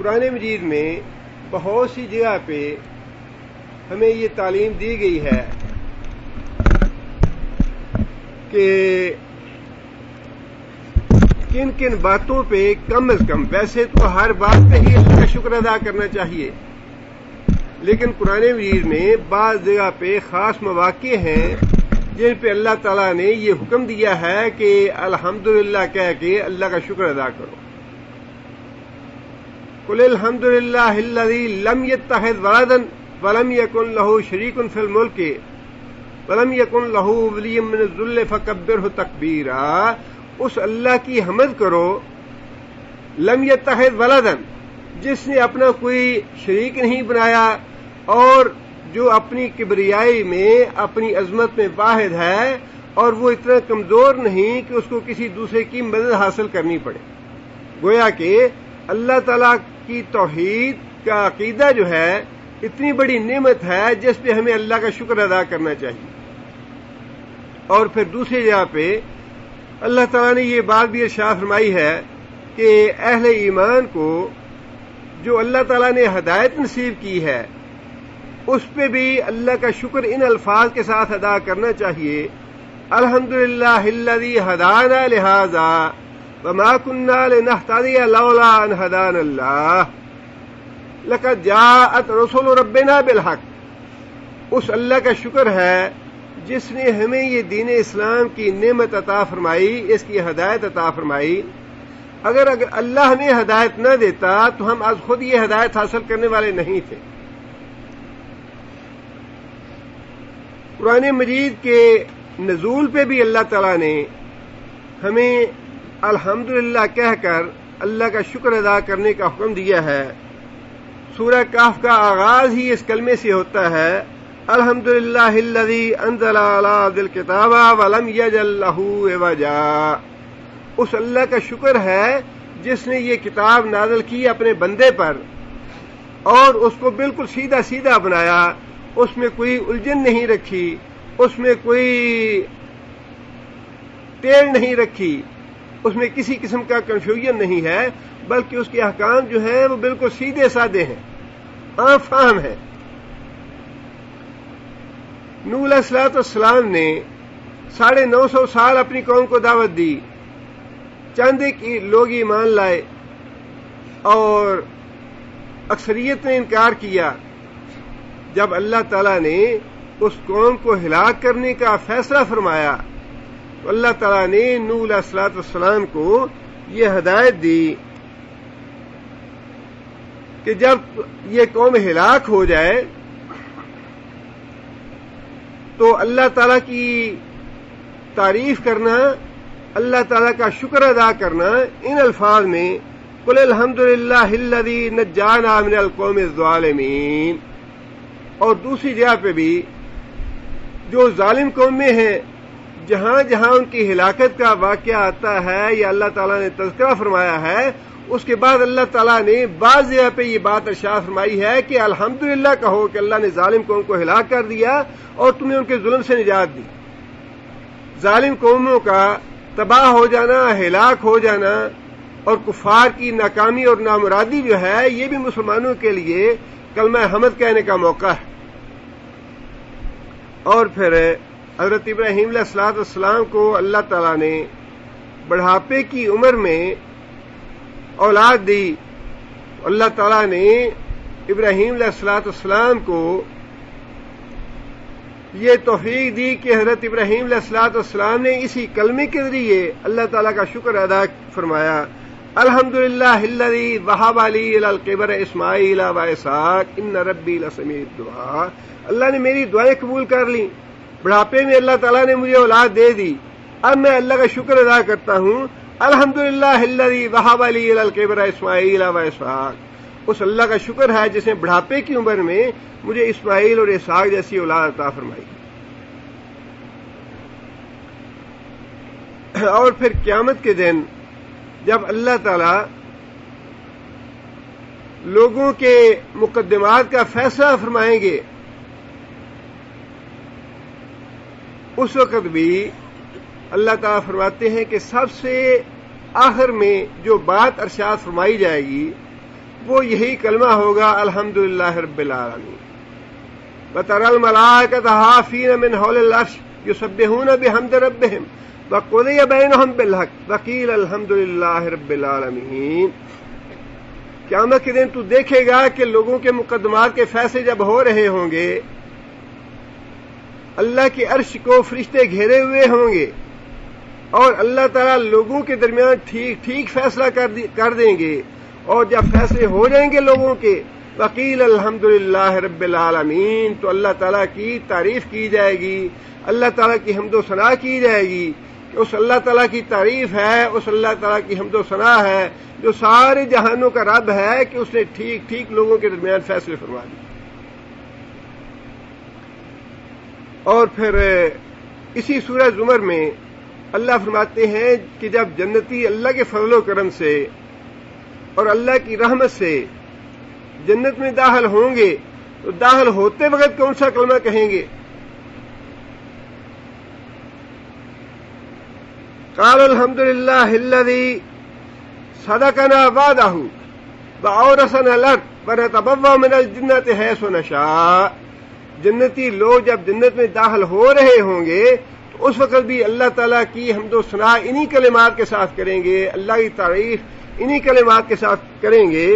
قرآن مجید میں بہت سی جگہ پہ ہمیں یہ تعلیم دی گئی ہے کہ کن کن باتوں پہ کم از کم، ویسے تو ہر بات پہ ہی اللہ کا شکر ادا کرنا چاہیے، لیکن قرآن مجید میں بعض جگہ پہ خاص مواقع ہیں جن پہ اللہ تعالیٰ نے یہ حکم دیا ہے کہ الحمدللہ کہہ کے اللہ کا شکر ادا کرو۔ قل الحمد للہ الذی لم یتخذ ولدا ولم یکن لہ شریک فی الملک ولم یکن لہ ولی من الذل فکبرہ تکبیرا۔ اس اللہ کی حمد کرو، لم یتخذ ولدا، جس نے اپنا کوئی شریک نہیں بنایا اور جو اپنی کبریائی میں، اپنی عظمت میں واحد ہے، اور وہ اتنا کمزور نہیں کہ اس کو کسی دوسرے کی مدد حاصل کرنی پڑے۔ گویا کہ اللہ تعالیٰ کی توحید کا عقیدہ جو ہے اتنی بڑی نعمت ہے جس پہ ہمیں اللہ کا شکر ادا کرنا چاہیے۔ اور پھر دوسری جگہ پہ اللہ تعالیٰ نے یہ بات بھی ارشاد فرمائی ہے کہ اہل ایمان کو جو اللہ تعالیٰ نے ہدایت نصیب کی ہے اس پہ بھی اللہ کا شکر ان الفاظ کے ساتھ ادا کرنا چاہیے، الحمدللہ الذی ہدانا لہذا وما كنا لنهتدي لولا ان هدانا اللہ لقد جاءت رسل ربنا بالحق۔ اس اللہ کا شکر ہے جس نے ہمیں یہ دین اسلام کی نعمت عطا فرمائی، اس کی ہدایت عطا فرمائی۔ اگر اللہ ہمیں ہدایت نہ دیتا تو ہم از خود یہ ہدایت حاصل کرنے والے نہیں تھے۔ قرآن مجید کے نزول پہ بھی اللہ تعالیٰ نے ہمیں الحمدللہ کہہ کر اللہ کا شکر ادا کرنے کا حکم دیا ہے۔ سورہ کہف کا آغاز ہی اس کلمے سے ہوتا ہے، الحمدللہ الذی انزل علی عبدہ الکتاب ولم یجعل لہ عوجا۔ اس اللہ کا شکر ہے جس نے یہ کتاب نازل کی اپنے بندے پر اور اس کو بالکل سیدھا سیدھا بنایا، اس میں کوئی الجھن نہیں رکھی، اس میں کوئی ٹیڑھ نہیں رکھی، اس میں کسی قسم کا کنفیوژن نہیں ہے، بلکہ اس کے احکام جو ہیں وہ بالکل سیدھے سادے ہیں، عام فہم ہیں۔ نوح علیہ السلام نے 950 سال اپنی قوم کو دعوت دی، چند ایک لوگ ایمان لائے اور اکثریت نے انکار کیا۔ جب اللہ تعالیٰ نے اس قوم کو ہلاک کرنے کا فیصلہ فرمایا تو اللہ تعالیٰ نے نوح علیہ السلام کو یہ ہدایت دی کہ جب یہ قوم ہلاک ہو جائے تو اللہ تعالیٰ کی تعریف کرنا، اللہ تعالیٰ کا شکر ادا کرنا ان الفاظ میں، قل الحمدللہ الذی نجانا من القوم الظالمین۔ اور دوسری جگہ پہ بھی جو ظالم قومیں ہیں، جہاں جہاں ان کی ہلاکت کا واقعہ آتا ہے یا اللہ تعالیٰ نے تذکرہ فرمایا ہے، اس کے بعد اللہ تعالیٰ نے بعض جگہ پہ یہ بات ارشاد فرمائی ہے کہ الحمدللہ کہو کہ اللہ نے ظالم قوم کو ہلاک کر دیا اور تمہیں ان کے ظلم سے نجات دی۔ ظالم قوموں کا تباہ ہو جانا، ہلاک ہو جانا اور کفار کی ناکامی اور نامرادی جو ہے، یہ بھی مسلمانوں کے لیے کلمہ حمد کہنے کا موقع ہے۔ اور پھر حضرت ابراہیم علیہ السلام کو اللہ تعالیٰ نے بڑھاپے کی عمر میں اولاد دی۔ اللہ تعالیٰ نے ابراہیم علیہ السلام کو یہ توفیق دی کہ حضرت ابراہیم علیہ السلام نے اسی کلمے کے ذریعے اللہ تعالیٰ کا شکر ادا فرمایا، الحمدللہ الذی وہب لی علی الکبر اسماعیل و اسحاق ان ربی لسمیع الدعاء۔ اللہ نے میری دعائیں قبول کر لیں، بڑھاپے میں اللہ تعالیٰ نے مجھے اولاد دے دی، اب میں اللہ کا شکر ادا کرتا ہوں، الحمدللہ الذی وہب لی علی الکبر اسماعیل و اسحاق۔ اس اللہ کا شکر ہے جس نے بڑھاپے کی عمر میں مجھے اسماعیل اور اسحاق جیسی اولاد عطا فرمائی۔ اور پھر قیامت کے دن جب اللہ تعالی لوگوں کے مقدمات کا فیصلہ فرمائیں گے، اس وقت بھی اللہ تعالیٰ فرماتے ہیں کہ سب سے آخر میں جو بات ارشاد فرمائی جائے گی وہ یہی کلمہ ہوگا الحمدللہ رب العالمین۔ وَتَرَى الْمَلَائِكَةَ حَافِينَ مِنْ حَوْلِ الْعَرْشِ يُسَبِّحُونَ بِحَمْدِ رَبِّهِمْ وَقُضِيَ بَيْنَهُمْ بِالْحَقِّ وَقِيلَ الْحَمْدُ لِلَّهِ رَبِّ الْعَالَمِينَ۔ قیامت کے دن تو دیکھے گا کہ لوگوں کے مقدمات کے فیصلے جب ہو رہے ہوں گے، اللہ کے عرش کو فرشتے گھیرے ہوئے ہوں گے اور اللہ تعالیٰ لوگوں کے درمیان ٹھیک ٹھیک فیصلہ کر دیں گے، اور جب فیصلے ہو جائیں گے لوگوں کے، وقیل الحمدللہ رب العالمین، تو اللہ تعالیٰ کی تعریف کی جائے گی، اللہ تعالیٰ کی حمد و ثنا کی جائے گی کہ اس اللہ تعالیٰ کی تعریف ہے، اس اللہ تعالیٰ کی حمد و ثنا ہے جو سارے جہانوں کا رب ہے کہ اس نے ٹھیک ٹھیک لوگوں کے درمیان فیصلے فرما دیے۔ اور پھر اسی سورہ زمر میں اللہ فرماتے ہیں کہ جب جنتی اللہ کے فضل و کرم سے اور اللہ کی رحمت سے جنت میں داخل ہوں گے تو داخل ہوتے وقت کون سا کلمہ کہیں گے؟ قال الحمد للہ الذی صدقنا وعدہ وأورثنا الأرض ونتبوأ من الجنة حیث نشاء۔ جنتی لوگ جب جنت میں داخل ہو رہے ہوں گے تو اس وقت بھی اللہ تعالیٰ کی حمد و ثنا انہی کلمات کے ساتھ کریں گے، اللہ کی تعریف انہی کلمات کے ساتھ کریں گے۔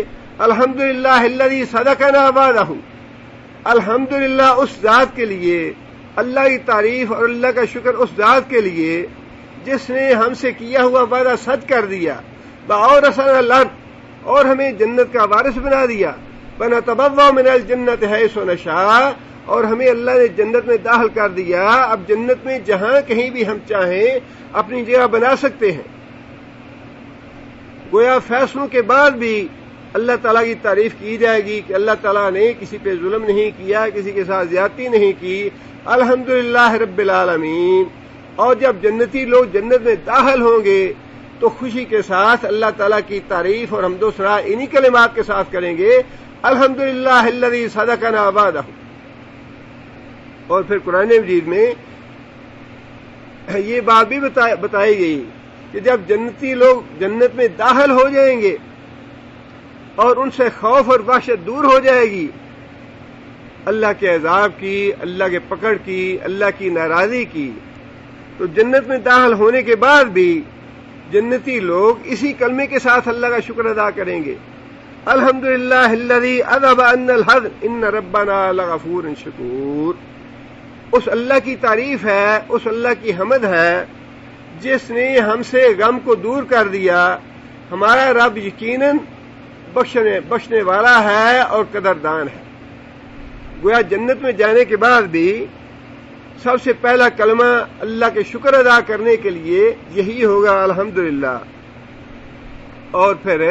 الحمدللہ الذی صدقنا وعدہ، الحمدللہ اس ذات کے لیے، اللہ کی تعریف اور اللہ کا شکر اس ذات کے لیے جس نے ہم سے کیا ہوا وعدہ سچ کر دیا، وأورثنا الأرض، اور ہمیں جنت کا وارث بنا دیا، ونتبوأ من الجنة حیث نشاء، اور ہمیں اللہ نے جنت میں داخل کر دیا۔ اب جنت میں جہاں کہیں بھی ہم چاہیں اپنی جگہ بنا سکتے ہیں۔ گویا فیصلوں کے بعد بھی اللہ تعالیٰ کی تعریف کی جائے گی کہ اللہ تعالیٰ نے کسی پہ ظلم نہیں کیا، کسی کے ساتھ زیادتی نہیں کی، الحمدللہ رب العالمین۔ اور جب جنتی لوگ جنت میں داخل ہوں گے تو خوشی کے ساتھ اللہ تعالیٰ کی تعریف اور حمد و ثنا انہی کلمات کے ساتھ کریں گے، الحمدللہ الذی صدقنا وعدہ۔ اور پھر قرآن مجید میں یہ بات بھی بتائی گئی کہ جب جنتی لوگ جنت میں داخل ہو جائیں گے اور ان سے خوف اور وحشت دور ہو جائے گی، اللہ کے عذاب کی، اللہ کے پکڑ کی، اللہ کی ناراضی کی، تو جنت میں داخل ہونے کے بعد بھی جنتی لوگ اسی کلمے کے ساتھ اللہ کا شکر ادا کریں گے، الحمدللہ الذی اذھب عنا الحزن ان ربنا لغفور شکور۔ اس اللہ کی تعریف ہے، اس اللہ کی حمد ہے جس نے ہم سے غم کو دور کر دیا۔ ہمارا رب یقیناً بخشنے والا ہے اور قدردان ہے۔ گویا جنت میں جانے کے بعد بھی سب سے پہلا کلمہ اللہ کے شکر ادا کرنے کے لیے یہی ہوگا، الحمدللہ۔ اور پھر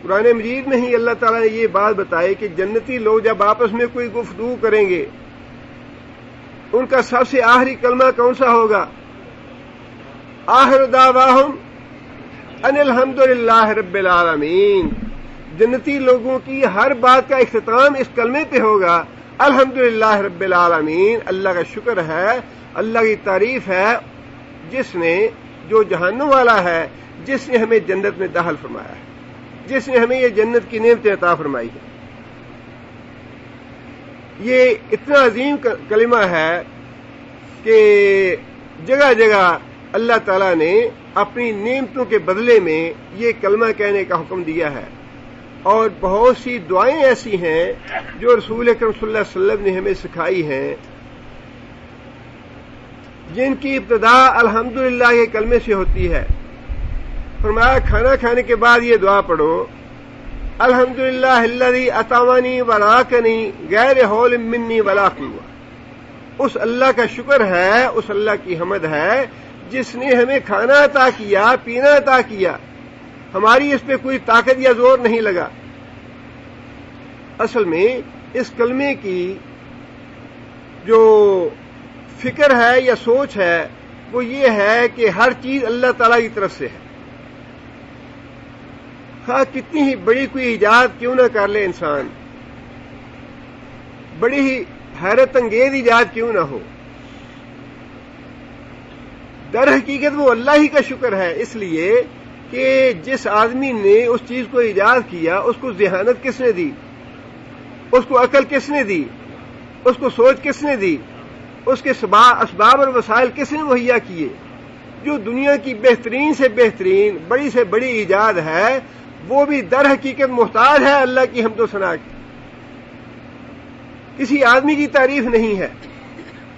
قرآن مجید میں ہی اللہ تعالیٰ نے یہ بات بتائی کہ جنتی لوگ جب آپس میں کوئی گفتگو کریں گے ان کا سب سے آخری کلمہ کون سا ہوگا؟ آخر دعواہم ان الحمدللہ رب العالمین۔ جنتی لوگوں کی ہر بات کا اختتام اس کلمے پہ ہوگا، الحمدللہ رب العالمین۔ اللہ کا شکر ہے، اللہ کی تعریف ہے جس نے، جو جہنم والا ہے، جس نے ہمیں جنت میں داخل فرمایا ہے، جس نے ہمیں یہ جنت کی نعمتیں عطا فرمائی ہے۔ یہ اتنا عظیم کلمہ ہے کہ جگہ جگہ اللہ تعالیٰ نے اپنی نعمتوں کے بدلے میں یہ کلمہ کہنے کا حکم دیا ہے، اور بہت سی دعائیں ایسی ہیں جو رسول اکرم صلی اللہ علیہ وسلم نے ہمیں سکھائی ہیں، جن کی ابتدا الحمدللہ یہ کلمے سے ہوتی ہے۔ فرمایا کھانا کھانے کے بعد یہ دعا پڑھو، الحمدللہ الذی اطعمنی وراکنی غیر حول منی ولا قوہ۔ اس اللہ کا شکر ہے، اس اللہ کی حمد ہے جس نے ہمیں کھانا عطا کیا، پینا عطا کیا، ہماری اس پہ کوئی طاقت یا زور نہیں لگا۔ اصل میں اس کلمے کی جو فکر ہے یا سوچ ہے وہ یہ ہے کہ ہر چیز اللہ تعالیٰ کی طرف سے ہے، خواہ کتنی ہی بڑی کوئی ایجاد کیوں نہ کر لے انسان، بڑی ہی حیرت انگیز ایجاد کیوں نہ ہو، در حقیقت وہ اللہ ہی کا شکر ہے، اس لیے کہ جس آدمی نے اس چیز کو ایجاد کیا اس کو ذہانت کس نے دی، اس کو عقل کس نے دی، اس کو سوچ کس نے دی، اس کے اسباب اور وسائل کس نے مہیا کیے؟ جو دنیا کی بہترین سے بہترین بڑی سے بڑی ایجاد ہے وہ بھی در حقیقت محتاج ہے اللہ کی حمد و ثنا کی، کسی آدمی کی تعریف نہیں ہے۔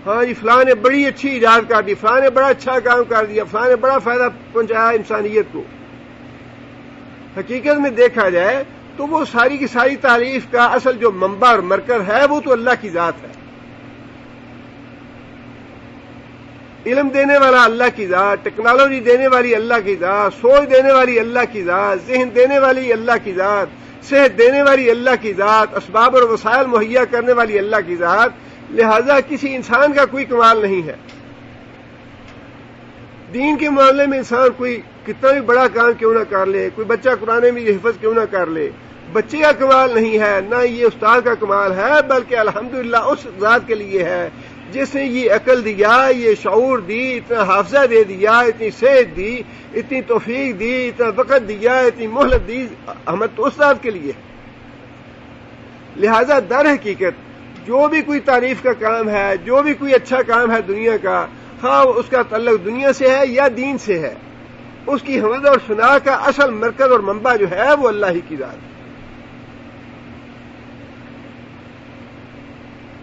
ہاں جی فلاں نے بڑی اچھی ایجاد کر دی، فلاں نے بڑا اچھا کام کر دیا، فلاں نے بڑا فائدہ پہنچایا انسانیت کو۔ حقیقت میں دیکھا جائے تو وہ ساری کی ساری تعریف کا اصل جو منبع اور مرکز ہے وہ تو اللہ کی ذات ہے۔ علم دینے والا اللہ کی ذات، ٹیکنالوجی دینے والی اللہ کی ذات، سوچ دینے والی اللہ کی ذات، ذہن دینے والی اللہ کی ذات، صحت دینے والی اللہ کی ذات، اسباب اور وسائل مہیا کرنے والی اللہ کی ذات، لہذا کسی انسان کا کوئی کمال نہیں ہے۔ دین کے معاملے میں انسان کوئی کتنا بھی بڑا کام کیوں نہ کر لے، کوئی بچہ قرآن میں حفظ کیوں نہ کر لے، بچے کا کمال نہیں ہے، نہ یہ استاد کا کمال ہے، بلکہ الحمدللہ اس ذات کے لیے ہے جس نے یہ عقل دیا، یہ شعور دی، اتنا حافظہ دے دیا، اتنی صحت دی، اتنی توفیق دی، اتنا وقت دیا، اتنی مہلت دی، احمد تو اس ذات کے لیے۔ لہذا در حقیقت جو بھی کوئی تعریف کا کام ہے، جو بھی کوئی اچھا کام ہے دنیا کا، ہاں اس کا تعلق دنیا سے ہے یا دین سے ہے، اس کی حمد اور ثنا کا اصل مرکز اور منبع جو ہے وہ اللہ ہی کی ذات ہے۔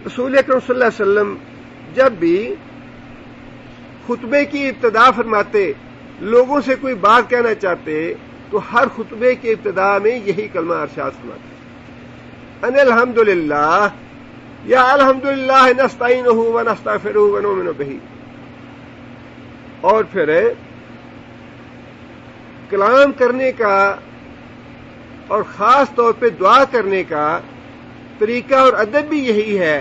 رسول اکرم صلی اللہ علیہ وسلم جب بھی خطبے کی ابتدا فرماتے، لوگوں سے کوئی بات کہنا چاہتے تو ہر خطبے کی ابتدا میں یہی کلمہ ارشاد فرماتے، ان الحمدللہ یا الحمدللہ نستعینہ ونستغفرہ ونؤمن بہ۔ اور پھر کلام کرنے کا اور خاص طور پہ دعا کرنے کا طریقہ اور ادب بھی یہی ہے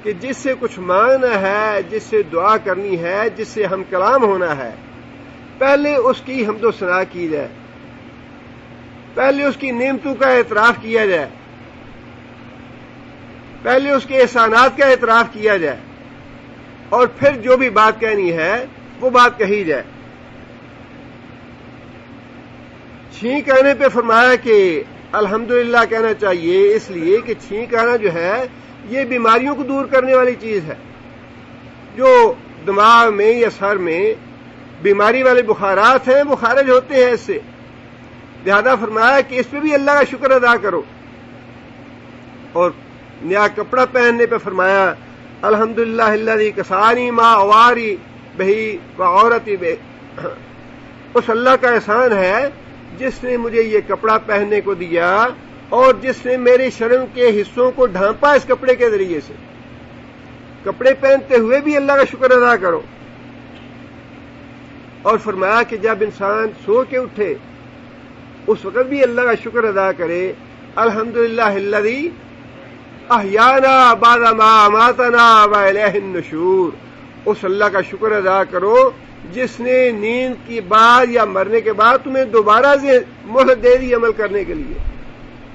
کہ جس سے کچھ مانگنا ہے، جس سے دعا کرنی ہے، جس سے ہم کلام ہونا ہے، پہلے اس کی حمد و ثنا کی جائے، پہلے اس کی نعمتوں کا اعتراف کیا جائے، پہلے اس کے احسانات کا اعتراف کیا جائے، اور پھر جو بھی بات کہنی ہے وہ بات کہی جائے۔ چھینک آنے پہ فرمایا کہ الحمدللہ کہنا چاہیے، اس لیے کہ چھینک آنا جو ہے یہ بیماریوں کو دور کرنے والی چیز ہے۔ جو دماغ میں یا سر میں بیماری والے بخارات ہیں وہ خارج ہوتے ہیں اس سے، لہذا فرمایا کہ اس پہ بھی اللہ کا شکر ادا کرو۔ اور نیا کپڑا پہننے پہ فرمایا الحمدللہ الذی کسانی ما اواری بہی و عورتی بہ، اس اللہ کا احسان ہے جس نے مجھے یہ کپڑا پہننے کو دیا اور جس نے میرے شرم کے حصوں کو ڈھانپا اس کپڑے کے ذریعے سے۔ کپڑے پہنتے ہوئے بھی اللہ کا شکر ادا کرو۔ اور فرمایا کہ جب انسان سو کے اٹھے اس وقت بھی اللہ کا شکر ادا کرے، الحمدللہ الذی احیانا بعد ما اماتنا والیہ النشور، اس اللہ کا شکر ادا کرو جس نے نیند کے بعد یا مرنے کے بعد تمہیں دوبارہ مہلت دے دی عمل کرنے کے لیے،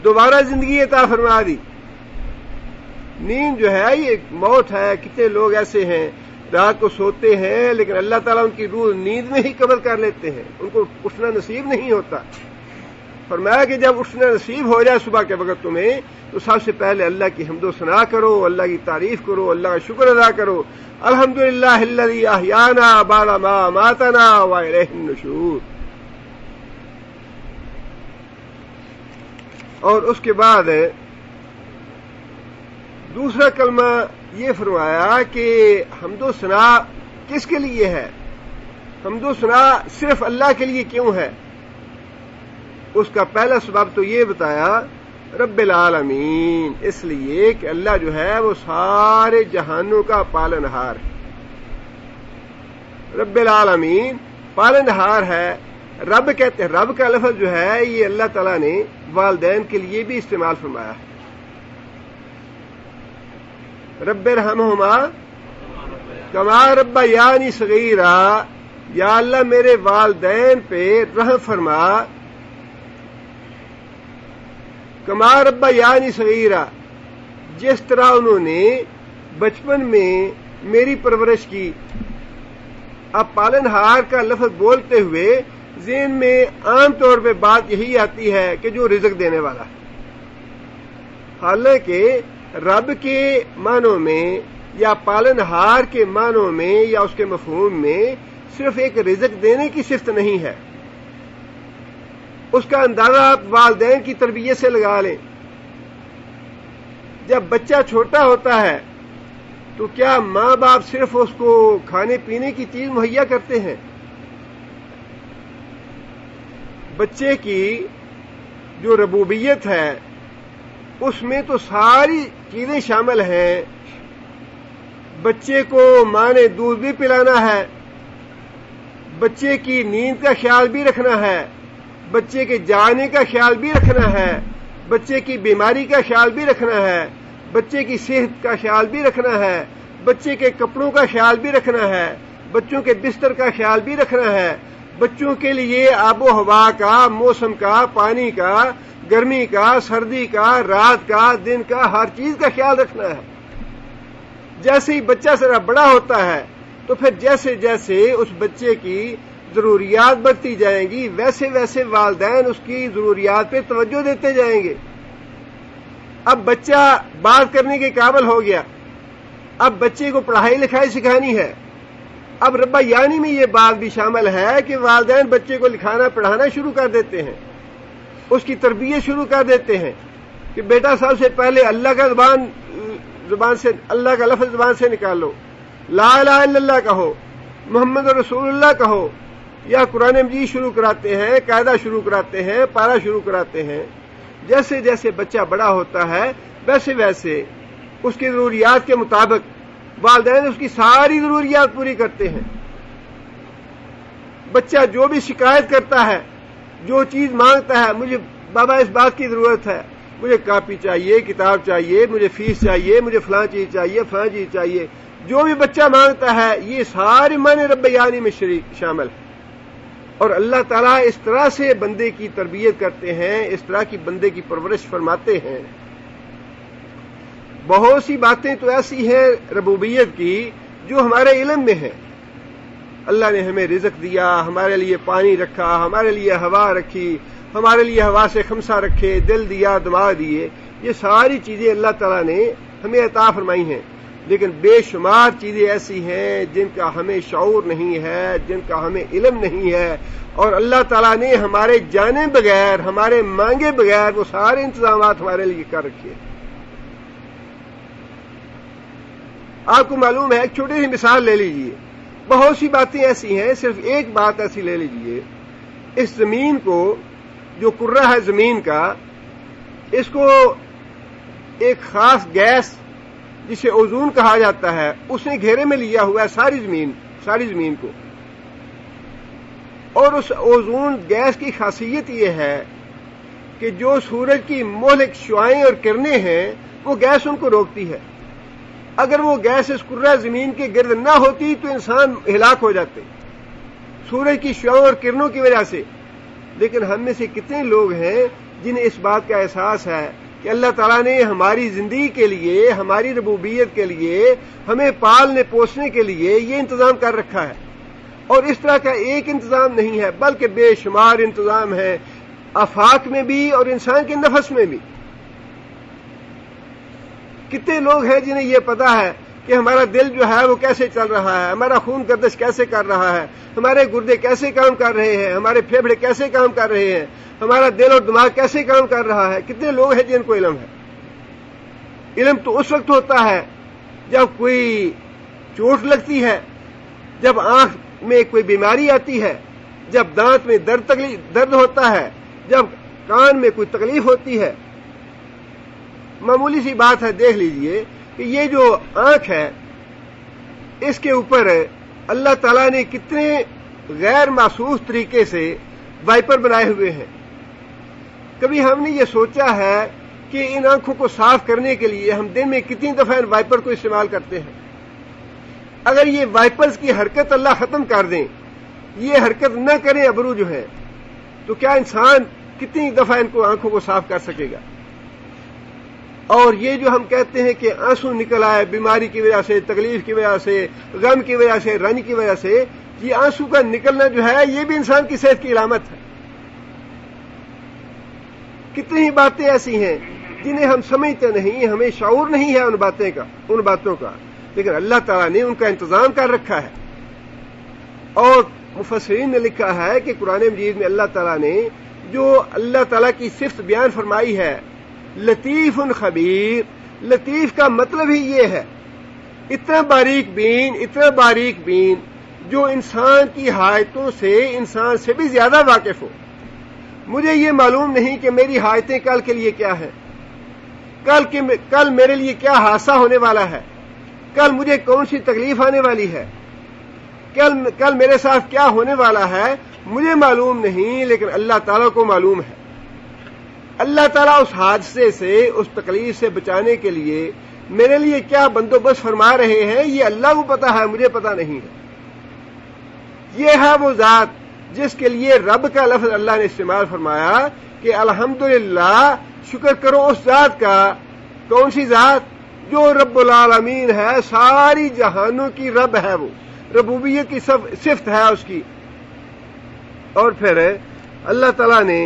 دوبارہ زندگی عطا فرما دی۔ نیند جو ہے یہ موت ہے۔ کتنے لوگ ایسے ہیں رات کو سوتے ہیں لیکن اللہ تعالیٰ ان کی روح نیند میں ہی قبض کر لیتے ہیں، ان کو اٹھنا نصیب نہیں ہوتا۔ فرمایا کہ جب اٹھنا نصیب ہو جائے صبح کے وقت تمہیں تو سب سے پہلے اللہ کی حمد و ثنا کرو، اللہ کی تعریف کرو، اللہ کا شکر ادا کرو، الحمدللہ الذی احیانا بعد ما اماتنا والیہ النشور۔ اور اس کے بعد دوسرا کلمہ یہ فرمایا کہ حمد و ثنا کس کے لیے ہے، حمد و ثنا صرف اللہ کے لیے کیوں ہے؟ اس کا پہلا سبب تو یہ بتایا رب العالمین، اس لیے کہ اللہ جو ہے وہ سارے جہانوں کا پالنہار ہے۔ رب العالمین پالنہار ہے۔ رب کہتے ہیں، رب کا لفظ جو ہے یہ اللہ تعالیٰ نے والدین کے لیے بھی استعمال فرمایا ہے۔ رب ارحمہما کما ربیانی صغیرا، یا اللہ میرے والدین پہ رحم فرما، کما ربیانی صغیرا، جس طرح انہوں نے بچپن میں میری پرورش کی۔ اب پالنہار کا لفظ بولتے ہوئے ذہن میں عام طور پہ بات یہی آتی ہے کہ جو رزق دینے والا ہے، حالانکہ رب کے معنوں میں یا پالنہار کے معنوں میں یا اس کے مفہوم میں صرف ایک رزق دینے کی صفت نہیں ہے. اس کا اندازہ آپ والدین کی تربیت سے لگا لیں. جب بچہ چھوٹا ہوتا ہے تو کیا ماں باپ صرف اس کو کھانے پینے کی چیز مہیا کرتے ہیں؟ بچے کی جو ربوبیت ہے اس میں تو ساری چیزیں شامل ہیں. بچے کو ماں نے دودھ بھی پلانا ہے، بچے کی نیند کا خیال بھی رکھنا ہے، بچے کے جانے کا خیال بھی رکھنا ہے، بچے کی بیماری کا خیال بھی رکھنا ہے، بچے کی صحت کا خیال بھی رکھنا ہے، بچے کے کپڑوں کا خیال بھی رکھنا ہے، بچوں کے بستر کا خیال بھی رکھنا ہے، بچوں کے لیے آب و ہوا کا، موسم کا، پانی کا، گرمی کا، سردی کا، رات کا، دن کا، ہر چیز کا خیال رکھنا ہے. جیسے ہی بچہ ذرا بڑا ہوتا ہے تو پھر جیسے جیسے اس بچے کی ضروریات بڑھتی جائیں گی ویسے ویسے والدین اس کی ضروریات پہ توجہ دیتے جائیں گے. اب بچہ بات کرنے کے قابل ہو گیا، اب بچے کو پڑھائی لکھائی سکھانی ہے. اب ربا یعنی میں یہ بات بھی شامل ہے کہ والدین بچے کو لکھانا پڑھانا شروع کر دیتے ہیں، اس کی تربیت شروع کر دیتے ہیں کہ بیٹا سب سے پہلے اللہ کا زبان سے اللہ کا لفظ زبان سے نکالو، لا الہ الا اللہ کہو، محمد رسول اللہ کہو، یا قرآن مجید شروع کراتے ہیں، قاعدہ شروع کراتے ہیں، پارہ شروع کراتے ہیں. جیسے جیسے بچہ بڑا ہوتا ہے ویسے ویسے اس کی ضروریات کے مطابق والدین اس کی ساری ضروریات پوری کرتے ہیں. بچہ جو بھی شکایت کرتا ہے، جو چیز مانگتا ہے، مجھے بابا اس بات کی ضرورت ہے، مجھے کاپی چاہیے، کتاب چاہیے، مجھے فیس چاہیے، مجھے فلاں چیز چاہیے، فلاں چیز چاہیے، جو بھی بچہ مانگتا ہے یہ سارے معنی ربیانی میں شامل ہے. اور اللہ تعالیٰ اس طرح سے بندے کی تربیت کرتے ہیں، اس طرح کی بندے کی پرورش فرماتے ہیں. بہت سی باتیں تو ایسی ہیں ربوبیت کی جو ہمارے علم میں ہیں. اللہ نے ہمیں رزق دیا، ہمارے لیے پانی رکھا، ہمارے لیے ہوا رکھی، ہمارے لیے ہوا سے خمسہ رکھے، دل دیا، دماغ دیے. یہ ساری چیزیں اللہ تعالیٰ نے ہمیں عطا فرمائی ہیں. لیکن بے شمار چیزیں ایسی ہیں جن کا ہمیں شعور نہیں ہے، جن کا ہمیں علم نہیں ہے، اور اللہ تعالیٰ نے ہمارے جانے بغیر، ہمارے مانگے بغیر وہ سارے انتظامات ہمارے لیے کر رکھے. آپ کو معلوم ہے، ایک چھوٹی سی مثال لے لیجئے. بہت سی باتیں ایسی ہیں، صرف ایک بات ایسی لے لیجئے. اس زمین کو، جو کرہ ہے زمین کا، اس کو ایک خاص گیس جسے اوزون کہا جاتا ہے اس نے گھیرے میں لیا ہوا ہے ساری زمین کو. اور اس اوزون گیس کی خاصیت یہ ہے کہ جو سورج کی مہلک شعاعیں اور کرنیں ہیں وہ گیس ان کو روکتی ہے. اگر وہ گیس اس کرہ زمین کے گرد نہ ہوتی تو انسان ہلاک ہو جاتے سورج کی شعاعوں اور کرنوں کی وجہ سے. لیکن ہم میں سے کتنے لوگ ہیں جنہیں اس بات کا احساس ہے کہ اللہ تعالیٰ نے ہماری زندگی کے لیے، ہماری ربوبیت کے لیے، ہمیں پالنے پوسنے کے لیے یہ انتظام کر رکھا ہے. اور اس طرح کا ایک انتظام نہیں ہے بلکہ بے شمار انتظام ہے، آفاق میں بھی اور انسان کے نفس میں بھی. کتنے لوگ ہیں جنہیں یہ پتا ہے کہ ہمارا دل جو ہے وہ کیسے چل رہا ہے، ہمارا خون گردش کیسے کر رہا ہے، ہمارے گردے کیسے کام کر رہے ہیں، ہمارے پھیپھڑے کیسے کام کر رہے ہیں، ہمارا دل اور دماغ کیسے کام کر رہا ہے. کتنے لوگ ہیں جن کو علم ہے. علم تو اس وقت ہوتا ہے جب کوئی چوٹ لگتی ہے، جب آنکھ میں کوئی بیماری آتی ہے، جب دانت میں درد ہوتا ہے، جب کان میں کوئی تکلیف ہوتی ہے. معمولی سی بات ہے، دیکھ لیجئے کہ یہ جو آنکھ ہے اس کے اوپر اللہ تعالیٰ نے کتنے غیر محسوس طریقے سے وائپر بنائے ہوئے ہیں. کبھی ہم نے یہ سوچا ہے کہ ان آنکھوں کو صاف کرنے کے لیے ہم دن میں کتنی دفعہ ان وائپر کو استعمال کرتے ہیں؟ اگر یہ وائپرز کی حرکت اللہ ختم کر دیں، یہ حرکت نہ کریں ابرو جو ہے، تو کیا انسان کتنی دفعہ ان کو آنکھوں کو صاف کر سکے گا؟ اور یہ جو ہم کہتے ہیں کہ آنسو نکل آئے بیماری کی وجہ سے، تکلیف کی وجہ سے، غم کی وجہ سے، رنج کی وجہ سے، یہ آنسو کا نکلنا جو ہے یہ بھی انسان کی صحت کی علامت ہے. کتنی باتیں ایسی ہیں جنہیں ہم سمجھتے نہیں, ہمیں شعور نہیں ہے ان باتوں کا, لیکن اللہ تعالیٰ نے ان کا انتظام کر رکھا ہے. اور مفسرین نے لکھا ہے کہ قرآن مجید میں اللہ تعالیٰ نے جو اللہ تعالیٰ کی صفت بیان فرمائی ہے, لطیف خبیر, لطیف کا مطلب ہی یہ ہے اتنا باریک بین جو انسان کی حاجتوں سے انسان سے بھی زیادہ واقف ہو. مجھے یہ معلوم نہیں کہ میری حاجتیں کل کے لیے کیا ہیں, کل میرے لیے کیا حادثہ ہونے والا ہے, کل مجھے کون سی تکلیف آنے والی ہے, کل میرے ساتھ کیا ہونے والا ہے, مجھے معلوم نہیں, لیکن اللہ تعالیٰ کو معلوم ہے. اللہ تعالیٰ اس حادثے سے, اس تکلیف سے بچانے کے لیے میرے لیے کیا بندوبست فرما رہے ہیں یہ اللہ کو پتا ہے, مجھے پتا نہیں ہے. یہ ہے وہ ذات جس کے لیے رب کا لفظ اللہ نے استعمال فرمایا کہ الحمدللہ, شکر کرو اس ذات کا. کون سی ذات؟ جو رب العالمین ہے, ساری جہانوں کی رب ہے, وہ ربوبیت کی صفت ہے اس کی. اور پھر اللہ تعالیٰ نے